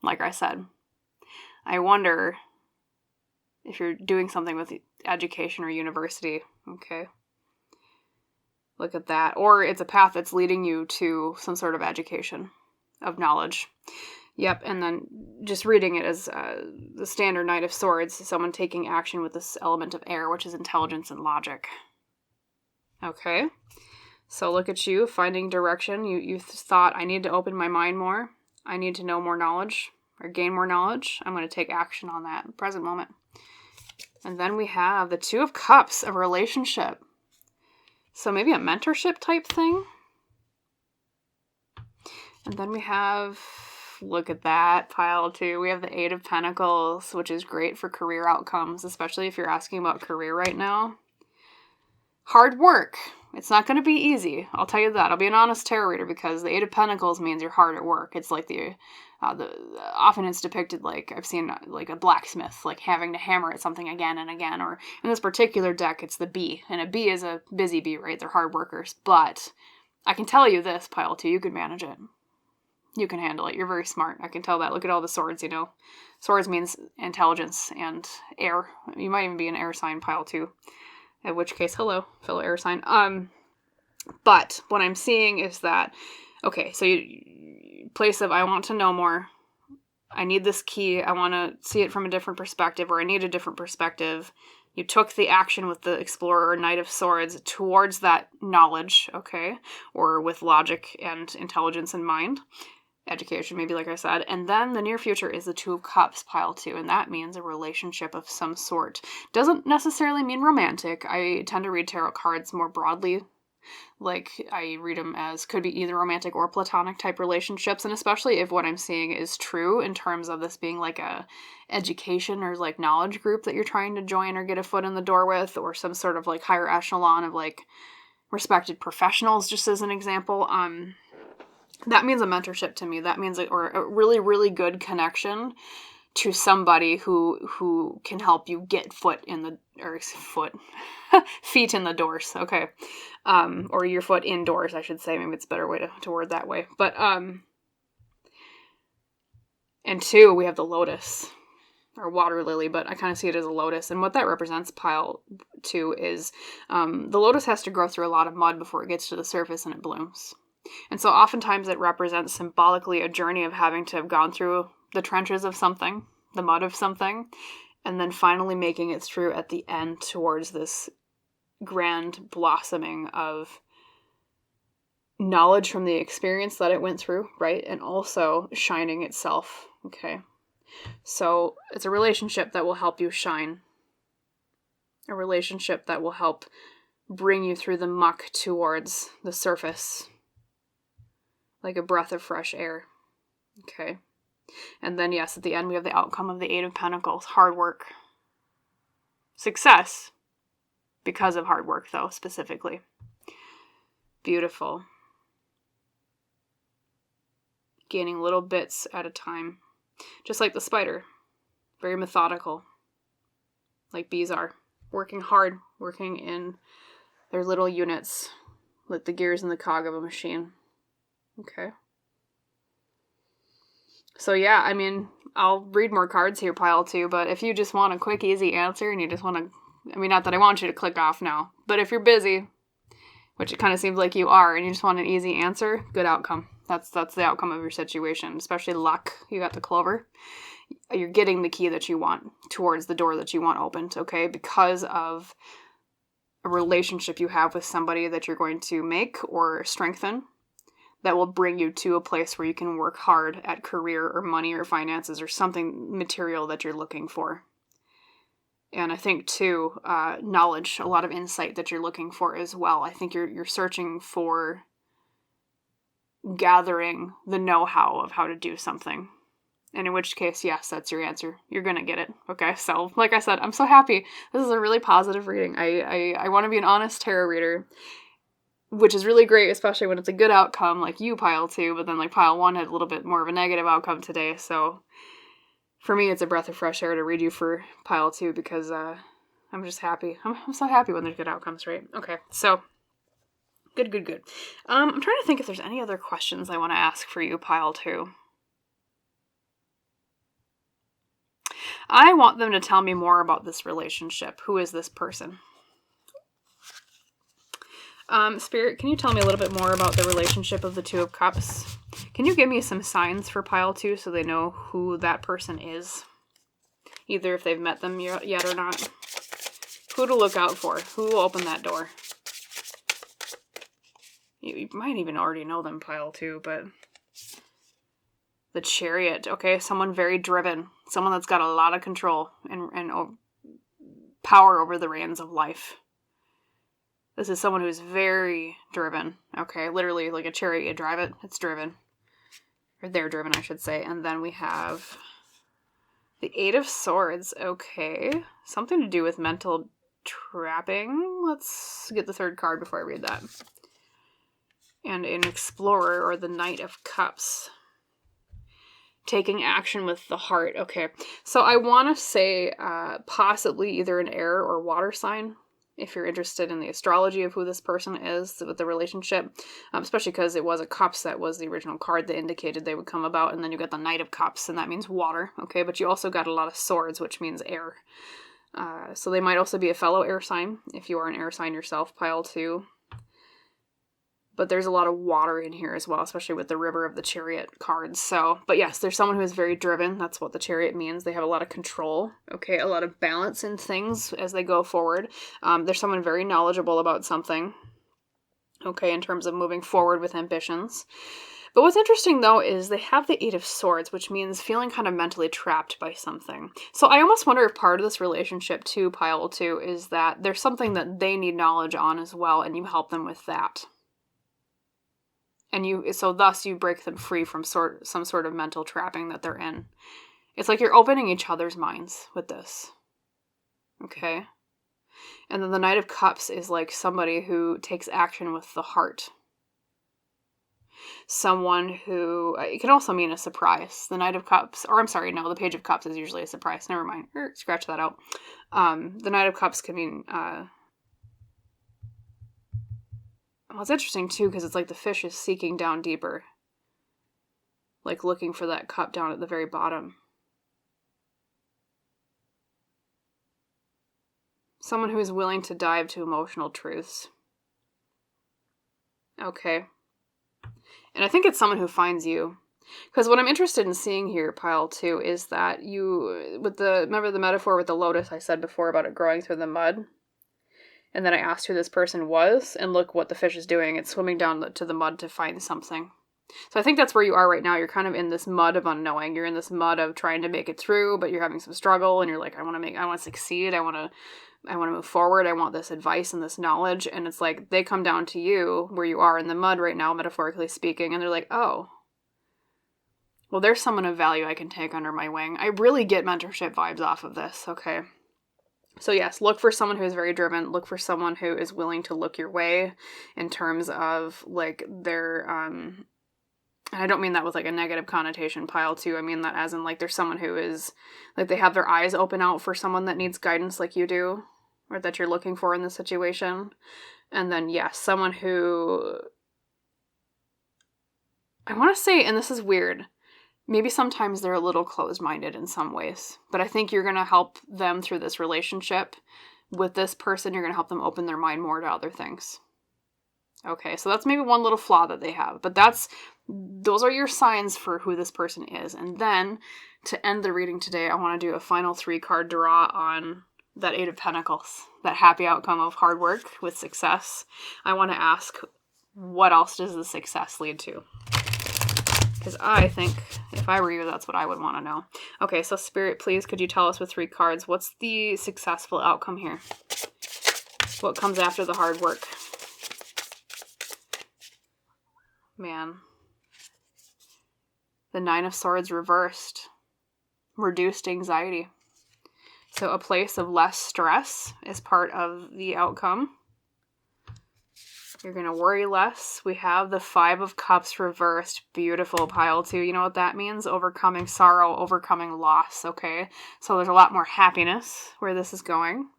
Like I said, I wonder if you're doing something with education or university, okay? Look at that. Or it's a path that's leading you to some sort of education, of knowledge. Yep, and then just reading it as the standard Knight of Swords, someone taking action with this element of air, which is intelligence and logic. Okay, so look at you, finding direction. You thought, I need to open my mind more. I need to know more knowledge, or gain more knowledge. I'm going to take action on that present moment. And then we have the Two of Cups, a relationship. So maybe a mentorship type thing. And then we have, look at that, pile 2. We have the Eight of Pentacles, which is great for career outcomes, especially if you're asking about career right now. Hard work. It's not going to be easy. I'll tell you that. I'll be an honest tarot reader, because the Eight of Pentacles means you're hard at work. It's like often it's depicted like, I've seen like a blacksmith, like having to hammer at something again and again, or in this particular deck, it's the bee, and a bee is a busy bee, right? They're hard workers, but I can tell you this, pile 2, you can manage it. You can handle it. You're very smart. I can tell that. Look at all the swords, you know. Swords means intelligence and air. You might even be an air sign, pile 2. In which case, hello, fellow air sign. But what I'm seeing is that, okay, so place of, I want to know more. I need this key. I want to see it from a different perspective, or I need a different perspective. You took the action with the Explorer or Knight of Swords towards that knowledge, okay, or with logic and intelligence in mind. Education, maybe, like I said. And then the near future is the Two of Cups, pile 2, and that means a relationship of some sort. Doesn't necessarily mean romantic. I tend to read tarot cards more broadly. Like, I read them as could be either romantic or platonic type relationships, and especially if what I'm seeing is true in terms of this being like a education or like knowledge group that you're trying to join or get a foot in the door with, or some sort of like higher echelon of like respected professionals, just as an example. That means a mentorship to me. That means or a really, really good connection to somebody who can help you get feet in the doors. Okay. Or your foot indoors, I should say. Maybe it's a better way to word that way. But, and 2, we have the lotus, or water lily, but I kind of see it as a lotus. And what that represents, pile 2, is the lotus has to grow through a lot of mud before it gets to the surface and it blooms. And so oftentimes it represents symbolically a journey of having to have gone through the trenches of something, the mud of something, and then finally making it through at the end towards this grand blossoming of knowledge from the experience that it went through, right? And also shining itself, okay? So it's a relationship that will help you shine A relationship that will help bring you through the muck towards the surface, like a breath of fresh air. Okay. And then, yes, at the end, we have the outcome of the Eight of Pentacles. Hard work. Success. Because of hard work, though, specifically. Beautiful. Gaining little bits at a time. Just like the spider. Very methodical. Like bees are. Working hard. Working in their little units. Like the gears in the cog of a machine. Okay. So yeah, I mean, I'll read more cards here, pile 2, but if you just want a quick, easy answer and you just want to, I mean, not that I want you to click off now, but if you're busy, which it kind of seems like you are, and you just want an easy answer, good outcome. That's the outcome of your situation, especially luck. You got the clover. You're getting the key that you want towards the door that you want opened, okay? Because of a relationship you have with somebody that you're going to make or strengthen that will bring you to a place where you can work hard at career or money or finances or something material that you're looking for. And I think, too, knowledge, a lot of insight that you're looking for as well. I think you're searching for gathering the know-how of how to do something. And in which case, yes, that's your answer. You're going to get it. Okay, so like I said, I'm so happy. This is a really positive reading. I want to be an honest tarot reader, which is really great, especially when it's a good outcome like you, pile 2, but then like pile 1 had a little bit more of a negative outcome today. So for me, it's a breath of fresh air to read you for pile 2 because I'm just happy. I'm so happy when there's good outcomes, right? Okay, so good. I'm trying to think if there's any other questions I want to ask for you, pile 2. I want them to tell me more about this relationship. Who is this person? Spirit, can you tell me a little bit more about the relationship of the Two of Cups? Can you give me some signs for pile 2 so they know who that person is? Either if they've met them yet or not. Who to look out for? Who will open that door? You might even already know them, pile 2, but... The Chariot. Okay, someone very driven. Someone that's got a lot of control and power over the reins of life. This is someone who's very driven. Okay, literally like a chariot, you drive it, it's driven. Or they're driven, I should say. And then we have the Eight of Swords. Okay, something to do with mental trapping. Let's get the third card before I read that. And an Explorer, or the Knight of Cups. Taking action with the heart. Okay, so I want to say possibly either an air or water sign. If you're interested in the astrology of who this person is with the relationship, especially because it was a Cups that was the original card that indicated they would come about, and then you got the Knight of Cups, and that means water, okay? But you also got a lot of swords, which means air. So they might also be a fellow air sign, if you are an air sign yourself, pile 2. But there's a lot of water in here as well, especially with the River of the Chariot cards. So, but yes, there's someone who is very driven. That's what the Chariot means. They have a lot of control, okay? A lot of balance in things as they go forward. There's someone very knowledgeable about something, okay, in terms of moving forward with ambitions. But what's interesting, though, is they have the Eight of Swords, which means feeling kind of mentally trapped by something. So I almost wonder if part of this relationship, too, pile 2, is that there's something that they need knowledge on as well, and you help them with that. And so thus you break them free from some sort of mental trapping that they're in. It's like you're opening each other's minds with this. Okay? And then the Knight of Cups is like somebody who takes action with the heart. Someone who, it can also mean a surprise. The Knight of Cups, or I'm sorry, no, the Page of Cups is usually a surprise. Never mind. Scratch that out. The Knight of Cups can mean, well, it's interesting, too, because it's like the fish is seeking down deeper. Like looking for that cup down at the very bottom. Someone who is willing to dive to emotional truths. Okay. And I think it's someone who finds you. Because what I'm interested in seeing here, pile 2, is that you, remember the metaphor with the lotus I said before about it growing through the mud? And then I asked who this person was, and look what the fish is doing. It's swimming down to the mud to find something. So I think that's where you are right now. You're kind of in this mud of unknowing. You're in this mud of trying to make it through, but you're having some struggle, and you're like, I want to succeed. I want to move forward. I want this advice and this knowledge. And it's like, they come down to you where you are in the mud right now, metaphorically speaking. And they're like, oh, well, there's someone of value I can take under my wing. I really get mentorship vibes off of this. Okay. So yes, look for someone who is very driven. Look for someone who is willing to look your way in terms of like their, and I don't mean that with like a negative connotation, pile two. I mean that as in like there's someone who is like they have their eyes open out for someone that needs guidance like you do, or that you're looking for in this situation. And then yes, someone who I want to say, and this is weird, maybe sometimes they're a little closed-minded in some ways, but I think you're going to help them through this relationship with this person. You're going to help them open their mind more to other things. Okay, so that's maybe one little flaw that they have, but those are your signs for who this person is. And then to end the reading today, I want to do a final 3-card draw on that 8 of Pentacles, that happy outcome of hard work with success. I want to ask, what else does the success lead to? Because I think, if I were you, that's what I would want to know. Okay, so Spirit, please, could you tell us with 3 cards, what's the successful outcome here? What comes after the hard work? Man. The 9 of Swords reversed. Reduced anxiety. So a place of less stress is part of the outcome. You're going to worry less. We have the 5 of Cups reversed. Beautiful, pile 2. You know what that means? Overcoming sorrow, overcoming loss, okay? So there's a lot more happiness where this is going.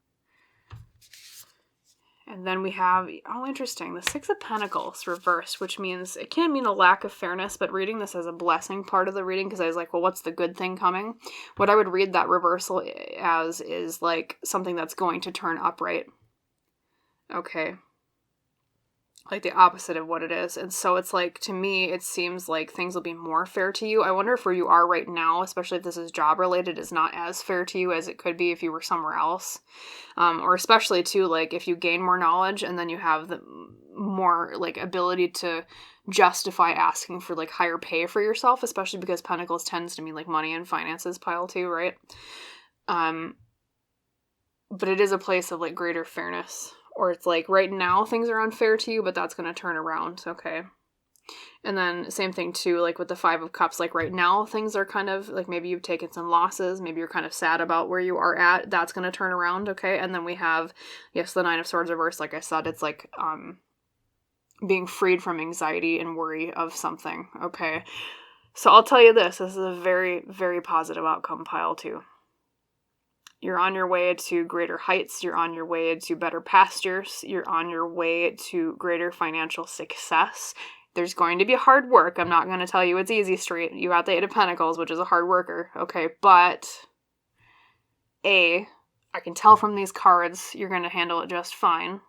And then we have, oh, interesting, the 6 of Pentacles reversed, which means, it can mean a lack of fairness, but reading this as a blessing part of the reading, because I was like, well, what's the good thing coming? What I would read that reversal as is like something that's going to turn upright. Okay. Like the opposite of what it is. And so it's like, to me, it seems like things will be more fair to you. I wonder if where you are right now, especially if this is job related, is not as fair to you as it could be if you were somewhere else. Or especially too, like if you gain more knowledge and then you have the more like ability to justify asking for like higher pay for yourself, especially because Pentacles tends to mean like money and finances, pile 2, right? But it is a place of like greater fairness. Or it's like, right now, things are unfair to you, but that's going to turn around, okay? And then, same thing, too, like with the 5 of Cups, like right now, things are kind of, like maybe you've taken some losses, maybe you're kind of sad about where you are at, that's going to turn around, okay? And then we have, yes, the 9 of Swords reversed, like I said, it's like, being freed from anxiety and worry of something, okay? So I'll tell you this is a very, very positive outcome, pile 2. You're on your way to greater heights. You're on your way to better pastures. You're on your way to greater financial success. There's going to be hard work. I'm not going to tell you it's easy street. You got the 8 of Pentacles, which is a hard worker. Okay, but A, I can tell from these cards you're going to handle it just fine.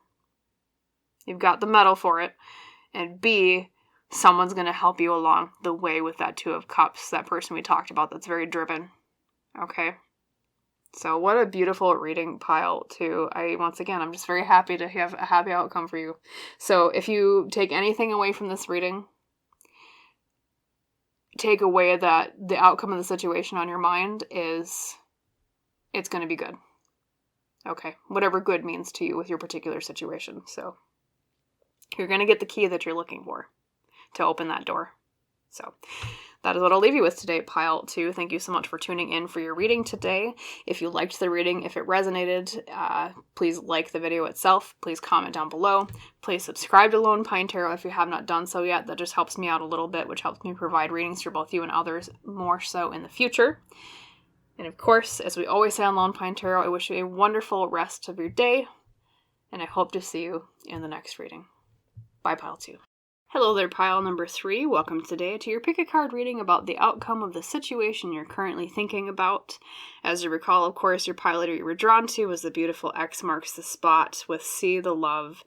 You've got the metal for it. And B, someone's going to help you along the way with that 2 of Cups, that person we talked about that's very driven. Okay? So what a beautiful reading, pile 2. I'm just very happy to have a happy outcome for you. So if you take anything away from this reading, take away that the outcome of the situation on your mind is it's going to be good. Okay, whatever good means to you with your particular situation. So you're going to get the key that you're looking for to open that door. So that is what I'll leave you with today, pile 2. Thank you so much for tuning in for your reading today. If you liked the reading, if it resonated, please like the video itself. Please comment down below. Please subscribe to Lone Pine Tarot if you have not done so yet. That just helps me out a little bit, which helps me provide readings for both you and others more so in the future. And of course, as we always say on Lone Pine Tarot, I wish you a wonderful rest of your day, and I hope to see you in the next reading. Bye, pile 2. Hello there, pile number 3. Welcome today to your pick a card reading about the outcome of the situation you're currently thinking about. As you recall, of course, your pile letter you were drawn to was the beautiful X marks the spot with See the Love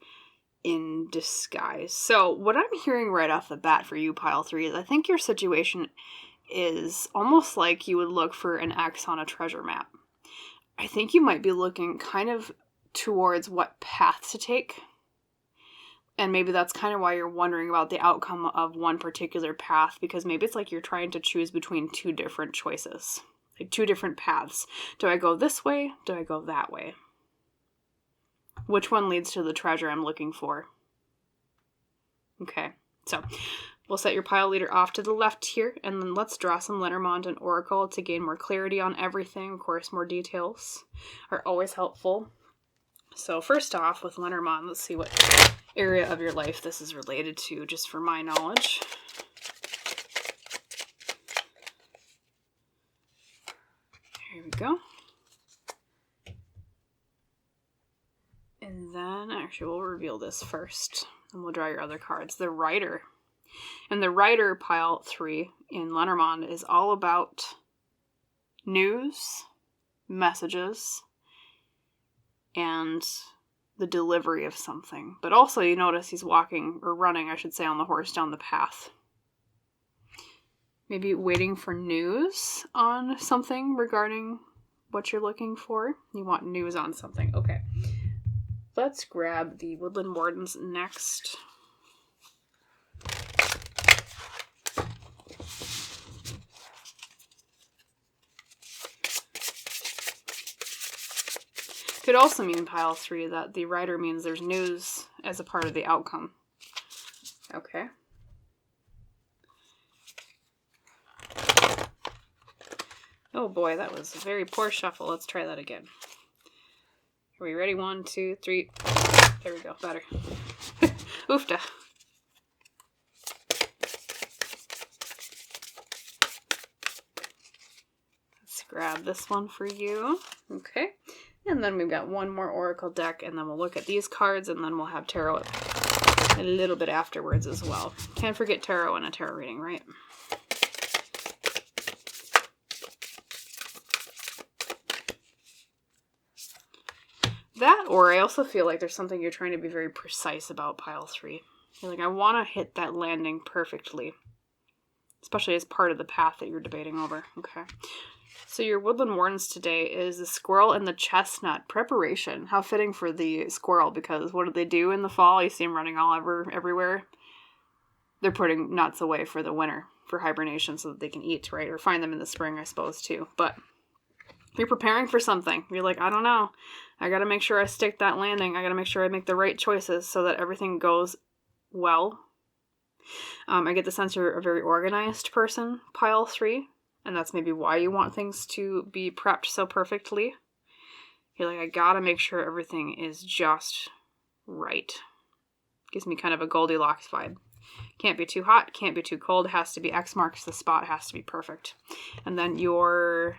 in Disguise. So what I'm hearing right off the bat for you, pile 3, is I think your situation is almost like you would look for an X on a treasure map. I think you might be looking kind of towards what path to take. And maybe that's kind of why you're wondering about the outcome of one particular path, because maybe it's like you're trying to choose between two different choices, like two different paths. Do I go this way? Do I go that way? Which one leads to the treasure I'm looking for? Okay, so we'll set your pile leader off to the left here, and then let's draw some Lenormand and Oracle to gain more clarity on everything. Of course, more details are always helpful. So first off, with Lenormand, let's see what area of your life this is related to, just for my knowledge. Here we go. And then, actually, we'll reveal this first, and we'll draw your other cards. The Rider. And the Rider, pile 3 in Lenormand, is all about news, messages, and the delivery of something. But also, you notice he's walking, or running, I should say, on the horse down the path. Maybe waiting for news on something regarding what you're looking for. You want news on something. Okay. Let's grab the Woodland Wardens next. Could also mean pile 3 that the Rider means there's news as a part of the outcome. Okay. Oh boy, that was a very poor shuffle. Let's try that again. Are we ready? 1, 2, 3. There we go. Better. Oofta. Let's grab this one for you. Okay. And then we've got one more Oracle deck, and then we'll look at these cards, and then we'll have tarot a little bit afterwards as well. Can't forget tarot in a tarot reading, right? That, or I also feel like there's something you're trying to be very precise about, pile 3. You're like, I want to hit that landing perfectly, especially as part of the path that you're debating over. Okay. So your Woodland Wardens today is the squirrel and the chestnut. Preparation. How fitting for the squirrel, because what do they do in the fall? You see them running everywhere. They're putting nuts away for the winter, for hibernation, so that they can eat, right? Or find them in the spring, I suppose, too. But you're preparing for something. You're like, I don't know. I got to make sure I stick that landing. I got to make sure I make the right choices so that everything goes well. I get the sense you're a very organized person, pile 3. And that's maybe why you want things to be prepped so perfectly. You're like, I gotta make sure everything is just right. Gives me kind of a Goldilocks vibe. Can't be too hot, can't be too cold. It has to be X marks the spot, has to be perfect. And then your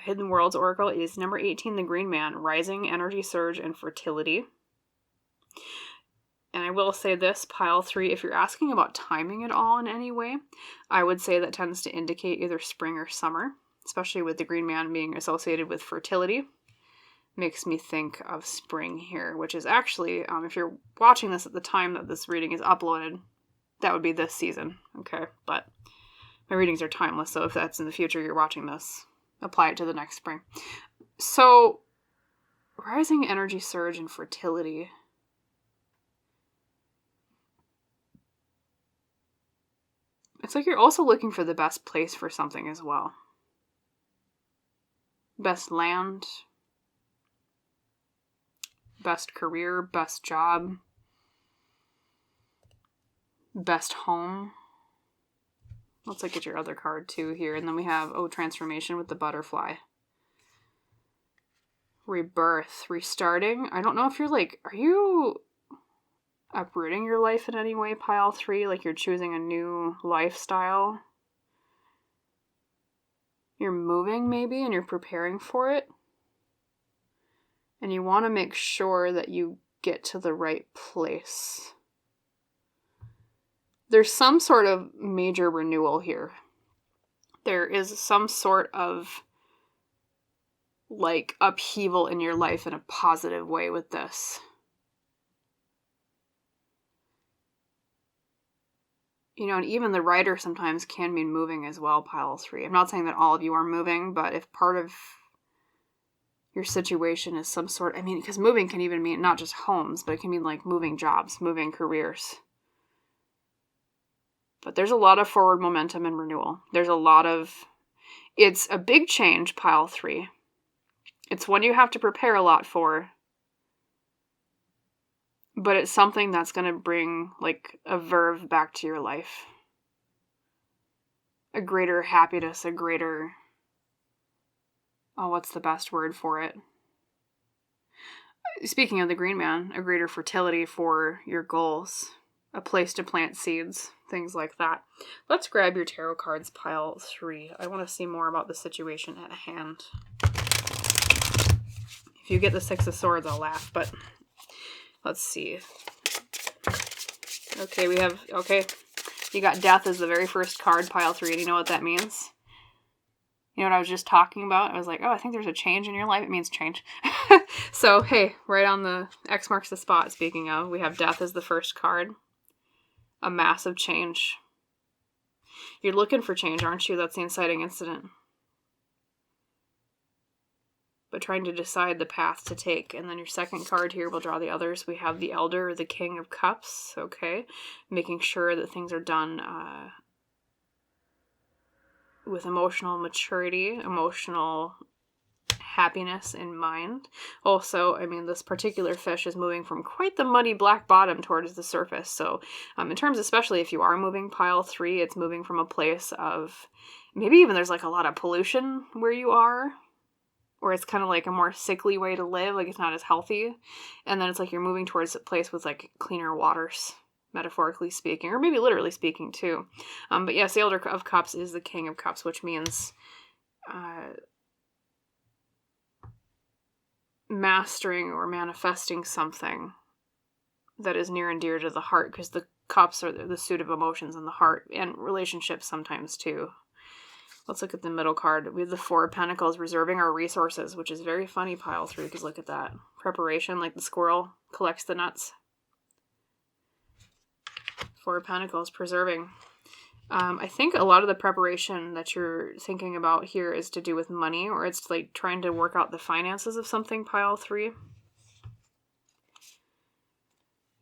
Hidden Worlds Oracle is number 18, the Green Man. Rising, Energy Surge, and Fertility. And I will say this, pile 3, if you're asking about timing at all in any way, I would say that tends to indicate either spring or summer, especially with the Green Man being associated with fertility. Makes me think of spring here, which is actually, if you're watching this at the time that this reading is uploaded, that would be this season, okay? But my readings are timeless, so if that's in the future you're watching this, apply it to the next spring. So, rising, energy surge, and fertility. It's like you're also looking for the best place for something as well. Best land, best career, best job, best home. Let's look at your other card too here. And then we have, transformation with the butterfly. Rebirth, restarting. I don't know if you're like, are you uprooting your life in any way, pile 3? Like you're choosing a new lifestyle? You're moving maybe and you're preparing for it? And you want to make sure that you get to the right place. There's some sort of major renewal here. There is some sort of like upheaval in your life in a positive way with this. You know, and even the Rider sometimes can mean moving as well, pile 3. I'm not saying that all of you are moving, but if part of your situation is some sort, I mean, because moving can even mean not just homes, but it can mean like moving jobs, moving careers. But there's a lot of forward momentum and renewal. It's a big change, pile 3. It's one you have to prepare a lot for. But it's something that's going to bring like a verve back to your life. A greater happiness, a greater... Oh, what's the best word for it? Speaking of the green man, a greater fertility for your goals. A place to plant seeds, things like that. Let's grab your tarot cards, pile 3. I want to see more about the situation at hand. If you get the 6 of Swords, I'll laugh, but let's see. Okay, you got Death as the very first card, pile 3, and you know what that means? You know what I was just talking about? I was like, oh, I think there's a change in your life. It means change. So, hey, right on the X marks the spot, speaking of, we have Death as the first card. A massive change. You're looking for change, aren't you? That's the inciting incident. But trying to decide the path to take. And then your second card here, we'll draw the others. We have the Elder, the King of Cups. Okay. Making sure that things are done with emotional maturity, emotional happiness in mind. Also, I mean, this particular fish is moving from quite the muddy black bottom towards the surface. So in terms, especially if you are moving pile 3, it's moving from a place of maybe even there's like a lot of pollution where you are, or it's kind of like a more sickly way to live, like it's not as healthy. And then it's like you're moving towards a place with like cleaner waters, metaphorically speaking, or maybe literally speaking too. But yes, the Elder of Cups is the King of Cups, which means mastering or manifesting something that is near and dear to the heart, because the cups are the suit of emotions in the heart, and relationships sometimes too. Let's look at the middle card. We have the 4 of Pentacles, reserving our resources, which is very funny, pile 3, because look at that. Preparation, like the squirrel collects the nuts. 4 of Pentacles, preserving. I think a lot of the preparation that you're thinking about here is to do with money, or it's like trying to work out the finances of something, pile 3.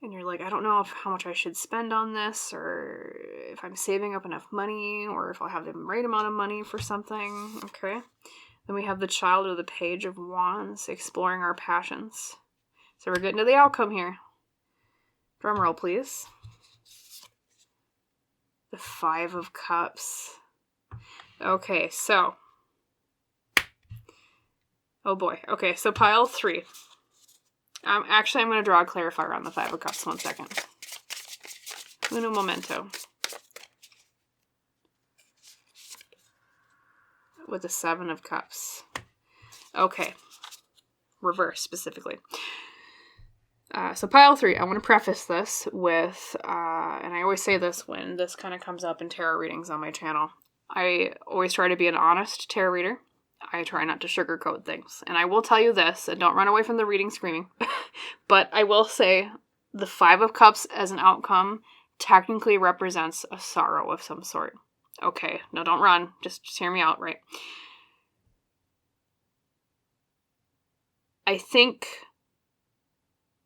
And you're like, I don't know how much I should spend on this, or if I'm saving up enough money, or if I'll have the right amount of money for something. Okay. Then we have the Child or the Page of Wands, exploring our passions. So we're getting to the outcome here. Drum roll, please. The 5 of Cups. Okay, so. Oh boy. Okay, so pile 3. Actually, I'm going to draw a clarifier on the 5 of Cups. 1 second. Uno momento. With the 7 of Cups. Okay. Reverse, specifically. So pile 3, I want to preface this with, and I always say this when this kind of comes up in tarot readings on my channel, I always try to be an honest tarot reader. I try not to sugarcoat things. And I will tell you this, and don't run away from the reading screaming, but I will say the 5 of Cups as an outcome technically represents a sorrow of some sort. Okay, no, don't run. Just hear me out, right? I think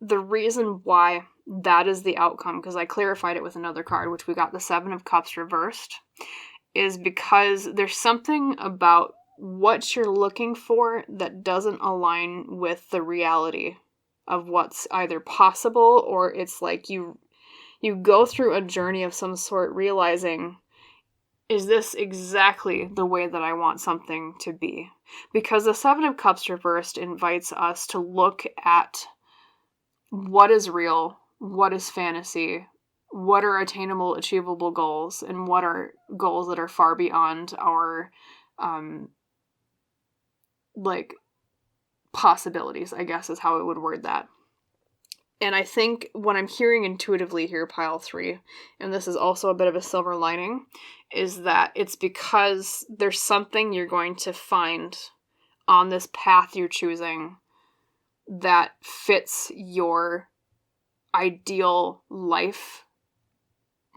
the reason why that is the outcome, because I clarified it with another card, which we got the 7 of Cups reversed, is because there's something about what you're looking for that doesn't align with the reality of what's either possible, or it's like you go through a journey of some sort realizing, is this exactly the way that I want something to be? Because the 7 of Cups reversed invites us to look at what is real, what is fantasy, what are attainable, achievable goals, and what are goals that are far beyond our, possibilities, I guess is how I would word that. And I think what I'm hearing intuitively here, pile 3, and this is also a bit of a silver lining, is that it's because there's something you're going to find on this path you're choosing that fits your ideal life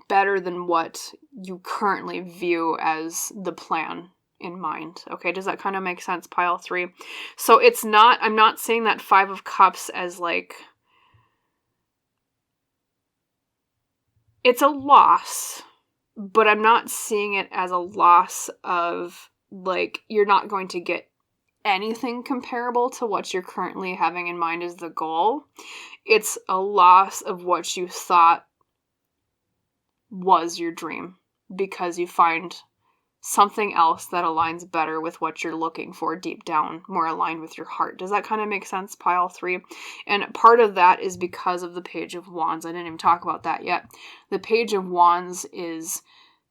better than what you currently view as the plan in mind. Okay, does that kind of make sense, pile 3? So it's not, I'm not saying that 5 of Cups as like, it's a loss, but I'm not seeing it as a loss of like, you're not going to get anything comparable to what you're currently having in mind as the goal. It's a loss of what you thought was your dream because you find something else that aligns better with what you're looking for deep down, more aligned with your heart. Does that kind of make sense, pile 3? And part of that is because of the Page of Wands. I didn't even talk about that yet. The Page of Wands is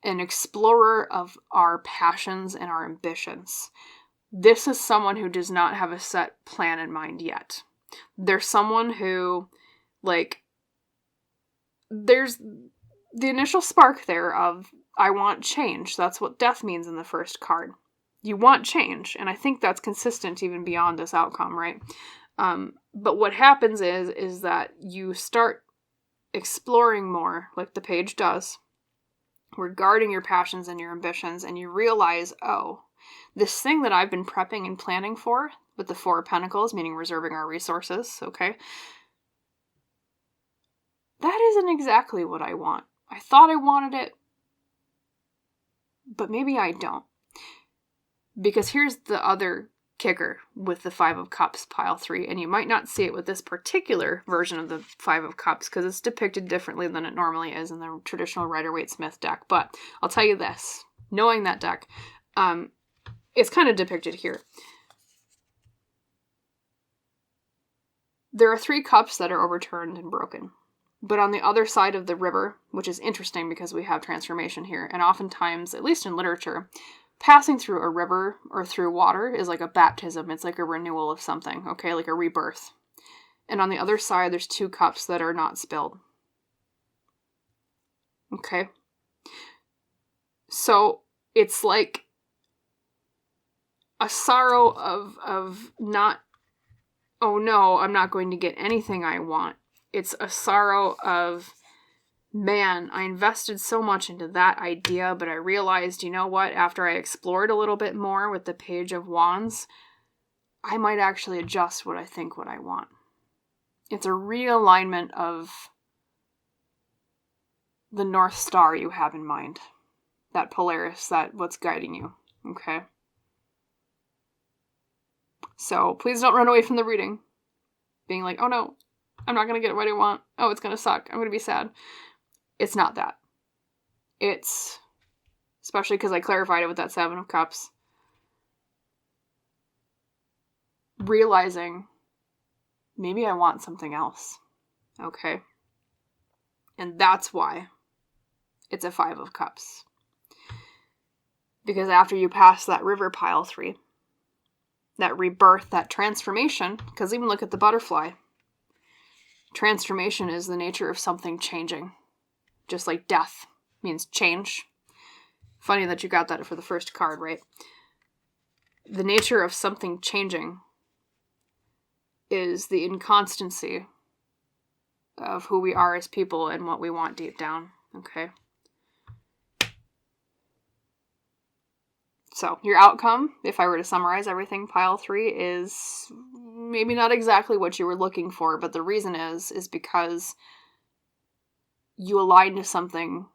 an explorer of our passions and our ambitions. This is someone who does not have a set plan in mind yet. There's someone who, like, there's the initial spark there of, I want change. That's what death means in the first card. You want change, and I think that's consistent even beyond this outcome, right? But what happens is that you start exploring more, like the page does, regarding your passions and your ambitions, and you realize, oh, this thing that I've been prepping and planning for, with the 4 of Pentacles, meaning reserving our resources, okay? That isn't exactly what I want. I thought I wanted it, but maybe I don't. Because here's the other kicker with the 5 of Cups, pile 3, and you might not see it with this particular version of the 5 of Cups because it's depicted differently than it normally is in the traditional Rider-Waite-Smith deck. But I'll tell you this, knowing that deck, it's kind of depicted here. There are 3 cups that are overturned and broken. But on the other side of the river, which is interesting because we have transformation here, and oftentimes, at least in literature, passing through a river or through water is like a baptism. It's like a renewal of something, okay? Like a rebirth. And on the other side, there's 2 cups that are not spilled. Okay? So it's like a sorrow of not, oh no, I'm not going to get anything I want. It's a sorrow of, man, I invested so much into that idea, but I realized, you know what, after I explored a little bit more with the Page of Wands, I might actually adjust what I want. It's a realignment of the North Star you have in mind. That Polaris, that what's guiding you, okay? So please don't run away from the reading, being like, oh no, I'm not going to get what I want. Oh, it's going to suck. I'm going to be sad. It's not that. It's, especially because I clarified it with that 7 of Cups, realizing maybe I want something else. Okay? And that's why it's a 5 of Cups. Because after you pass that river, pile 3, that rebirth, that transformation, because even look at the butterfly. Transformation is the nature of something changing. Just like death means change. Funny that you got that for the first card, right? The nature of something changing is the inconstancy of who we are as people and what we want deep down, okay? So, your outcome, if I were to summarize everything, pile 3, is maybe not exactly what you were looking for, but the reason is because you align to something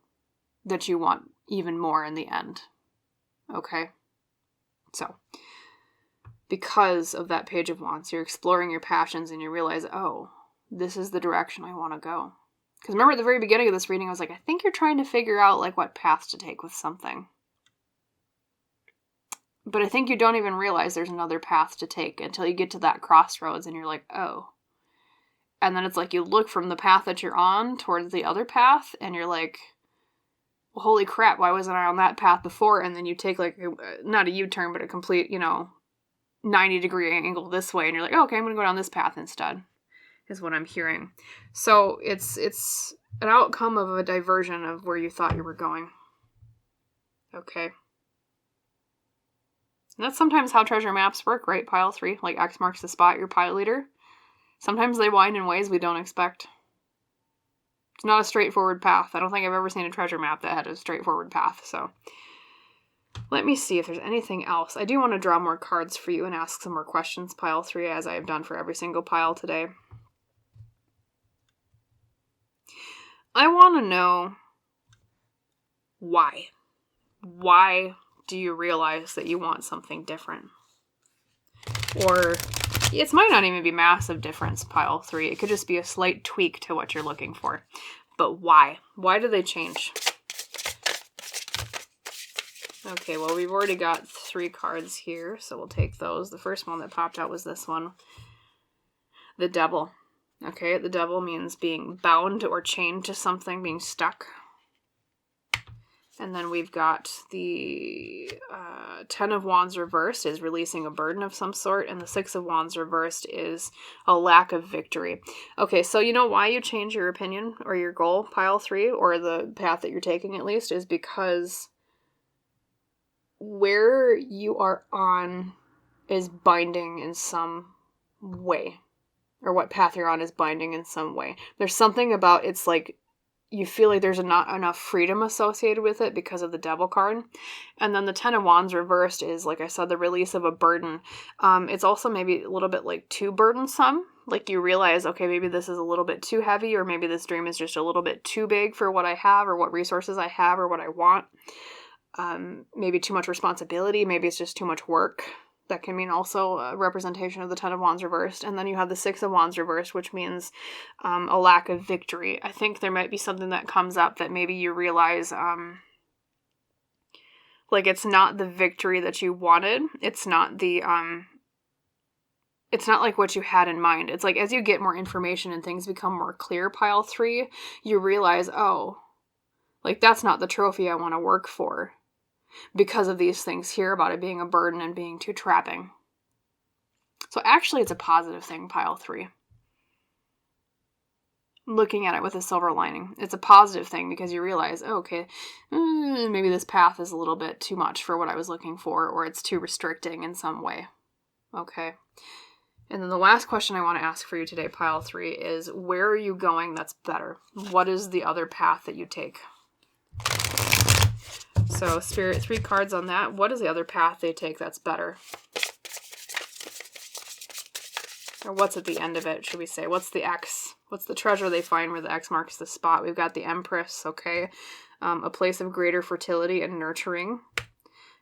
that you want even more in the end. Okay? So, because of that Page of Wands, you're exploring your passions and you realize, oh, this is the direction I want to go. Because remember at the very beginning of this reading, I was like, I think you're trying to figure out like what path to take with something. But I think you don't even realize there's another path to take until you get to that crossroads and you're like, oh. And then it's like you look from the path that you're on towards the other path and you're like, well, holy crap, why wasn't I on that path before? And then you take like, not a U-turn, but a complete, 90-degree angle this way. And you're like, oh, okay, I'm going to go down this path instead, is what I'm hearing. So it's an outcome of a diversion of where you thought you were going. Okay. And that's sometimes how treasure maps work, right? Pile 3, like X marks the spot, your pile leader. Sometimes they wind in ways we don't expect. It's not a straightforward path. I don't think I've ever seen a treasure map that had a straightforward path, so. Let me see if there's anything else. I do want to draw more cards for you and ask some more questions, pile 3, as I have done for every single pile today. I want to know why. Why do you realize that you want something different? Or it might not even be massive difference, pile 3. It could just be a slight tweak to what you're looking for. But why? Why do they change? Okay, well, we've already got 3 cards here, so we'll take those. The first one that popped out was this one. The Devil. Okay, the Devil means being bound or chained to something, being stuck. And then we've got the 10 of Wands reversed is releasing a burden of some sort, and the 6 of Wands reversed is a lack of victory. Okay, so you know why you change your opinion or your goal, pile 3, or the path that you're taking at least, is because where you are on is binding in some way, or what path you're on is binding in some way. There's something about it's like you feel like there's not enough freedom associated with it because of the Devil card. And then the 10 of Wands reversed is, like I said, the release of a burden. It's also maybe a little bit like too burdensome. Like you realize, okay, maybe this is a little bit too heavy, or maybe this dream is just a little bit too big for what I have, or what resources I have, or what I want. Maybe too much responsibility. Maybe it's just too much work. That can mean also a representation of the 10 of Wands reversed. And then you have the 6 of Wands reversed, which means a lack of victory. I think there might be something that comes up that maybe you realize, like it's not the victory that you wanted. It's not the, it's not like what you had in mind. It's like as you get more information and things become more clear, pile 3, you realize, oh, like that's not the trophy I want to work for. Because of these things here about it being a burden and being too trapping. So actually it's a positive thing, pile 3. Looking at it with a silver lining. It's a positive thing because you realize, oh, okay, maybe this path is a little bit too much for what I was looking for, or it's too restricting in some way. Okay. And then the last question I want to ask for you today, pile 3, is where are you going that's better? What is the other path that you take? So, Spirit, 3 cards on that. What is the other path they take that's better? Or what's at the end of it, should we say? What's the X? What's the treasure they find where the X marks the spot? We've got the Empress, okay? A place of greater fertility and nurturing.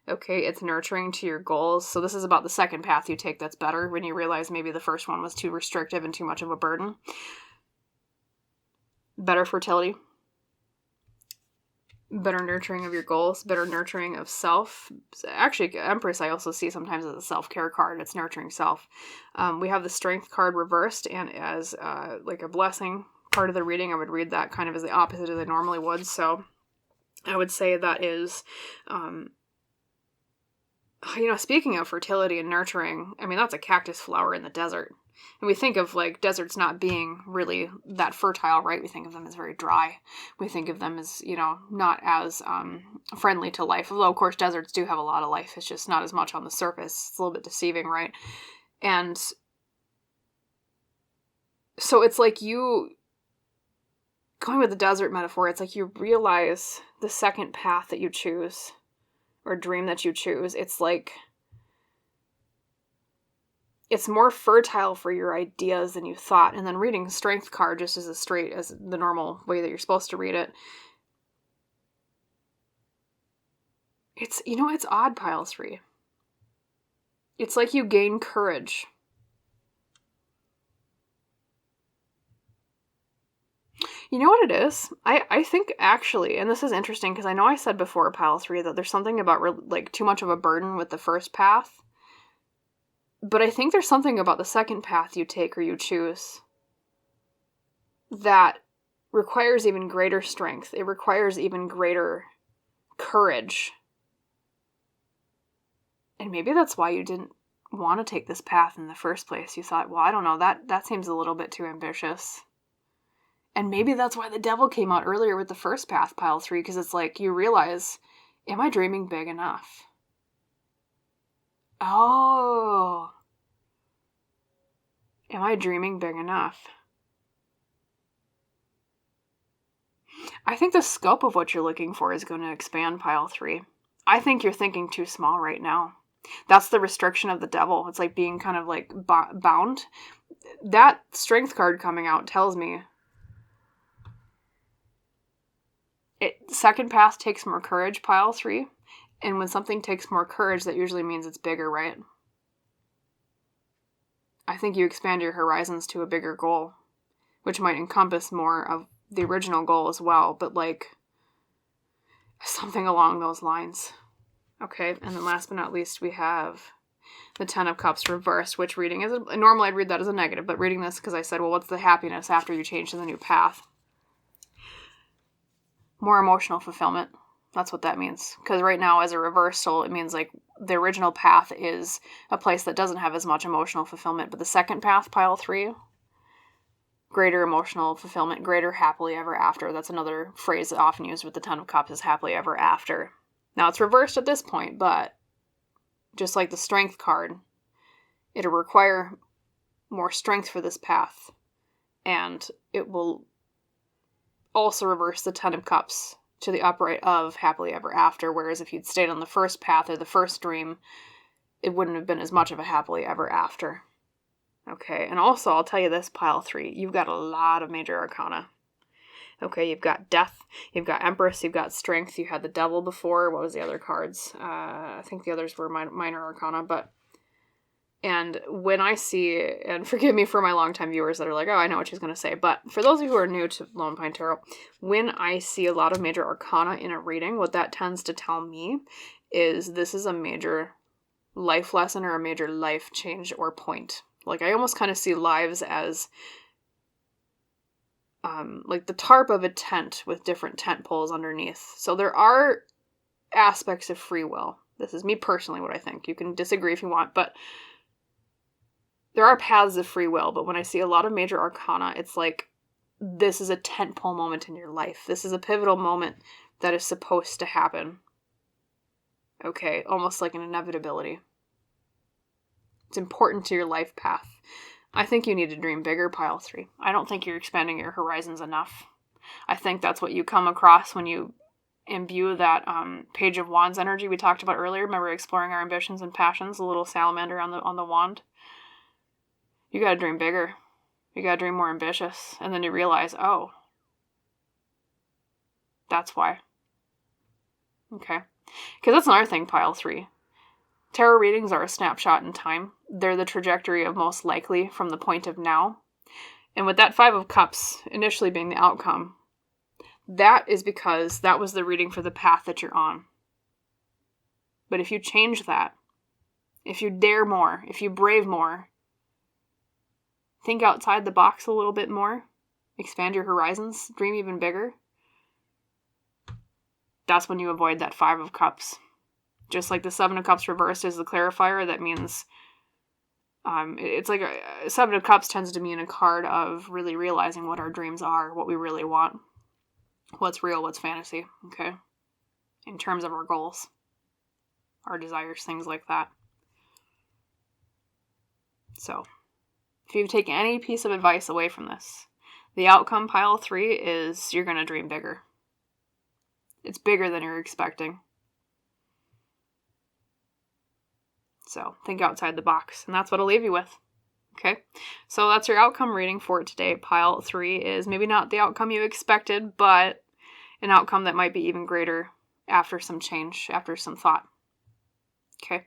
Okay, it's nurturing to your goals. So this is about the second path you take that's better when you realize maybe the first one was too restrictive and too much of a burden. Better fertility. Better nurturing of your goals, better nurturing of self. Actually, Empress I also see sometimes as a self-care card. It's nurturing self. We have the Strength card reversed, and as like a blessing part of the reading, I would read that kind of as the opposite as I normally would. So I would say that is, speaking of fertility and nurturing, I mean, that's a cactus flower in the desert. And we think of, like, deserts not being really that fertile, right? We think of them as very dry. We think of them as, not as friendly to life. Although, of course, deserts do have a lot of life. It's just not as much on the surface. It's a little bit deceiving, right? And so it's like going with the desert metaphor, it's like you realize the second path that you choose, or dream that you choose, it's like it's more fertile for your ideas than you thought. And then reading Strength card just as straight as the normal way that you're supposed to read it. It's odd, pile 3. It's like you gain courage. You know what it is? I think actually, and this is interesting because I know I said before, pile 3, that there's something about like too much of a burden with the first path. But I think there's something about the second path you take or you choose that requires even greater strength. It requires even greater courage. And maybe that's why you didn't want to take this path in the first place. You thought, well, I don't know, that seems a little bit too ambitious. And maybe that's why the Devil came out earlier with the first path, pile 3, because it's like you realize, am I dreaming big enough? Oh. Am I dreaming big enough? I think the scope of what you're looking for is going to expand, pile 3. I think you're thinking too small right now. That's the restriction of the devil. It's like being kind of like bound. That strength card coming out tells me second path takes more courage, pile 3. And when something takes more courage, that usually means it's bigger, right? I think you expand your horizons to a bigger goal, which might encompass more of the original goal as well, but like something along those lines. Okay, and then last but not least, we have the 10 of Cups reversed, which reading is, normally I'd read that as a negative, but reading this because I said, well, what's the happiness after you change to the new path? More emotional fulfillment. That's what that means. Because right now, as a reversal, it means like the original path is a place that doesn't have as much emotional fulfillment, but the second path, pile 3, greater emotional fulfillment, greater happily ever after. That's another phrase that often used with the 10 of Cups is happily ever after. Now, it's reversed at this point, but just like the strength card, it'll require more strength for this path, and it will also reverse the 10 of Cups to the upright of happily ever after, whereas if you'd stayed on the first path or the first dream, it wouldn't have been as much of a happily ever after. Okay, and also, I'll tell you this, pile 3, you've got a lot of major arcana. Okay, you've got Death, you've got Empress, you've got Strength, you had the Devil before. What was the other cards? I think the others were minor arcana, but... And when I see, and forgive me for my longtime viewers that are like, oh, I know what she's going to say, but for those of you who are new to Lone Pine Tarot, when I see a lot of major arcana in a reading, what that tends to tell me is this is a major life lesson or a major life change or point. Like, I almost kind of see lives as like the tarp of a tent with different tent poles underneath. So there are aspects of free will. This is me personally what I think. You can disagree if you want, but there are paths of free will. But when I see a lot of major arcana, it's like this is a tent pole moment in your life. This is a pivotal moment that is supposed to happen. Okay, almost like an inevitability. It's important to your life path. I think you need to dream bigger, pile 3. I don't think you're expanding your horizons enough. I think that's what you come across when you imbue that Page of Wands energy we talked about earlier. Remember exploring our ambitions and passions, the little salamander on the wand? You gotta dream bigger. You gotta dream more ambitious. And then you realize, oh, that's why. Okay. Because that's another thing, pile 3. Tarot readings are a snapshot in time. They're the trajectory of most likely from the point of now. And with that 5 of Cups initially being the outcome, that is because that was the reading for the path that you're on. But if you change that, if you dare more, if you brave more, think outside the box a little bit more, expand your horizons, dream even bigger, that's when you avoid that 5 of Cups. Just like the 7 of Cups reversed is the clarifier, that means it's like a 7 of Cups tends to mean a card of really realizing what our dreams are, what we really want, what's real, what's fantasy, okay? In terms of our goals, our desires, things like that. So, if you take any piece of advice away from this, the outcome, pile 3, is you're going to dream bigger. It's bigger than you're expecting. So think outside the box, and that's what I'll leave you with. Okay, so that's your outcome reading for today. Pile 3 is maybe not the outcome you expected, but an outcome that might be even greater after some change, after some thought. Okay,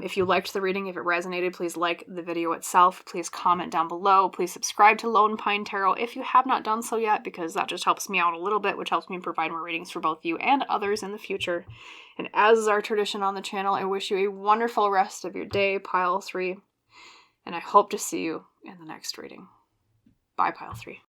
if you liked the reading, if it resonated, please like the video itself. Please comment down below. Please subscribe to Lone Pine Tarot if you have not done so yet, because that just helps me out a little bit, which helps me provide more readings for both you and others in the future. And as is our tradition on the channel, I wish you a wonderful rest of your day, pile 3, and I hope to see you in the next reading. Bye, pile 3.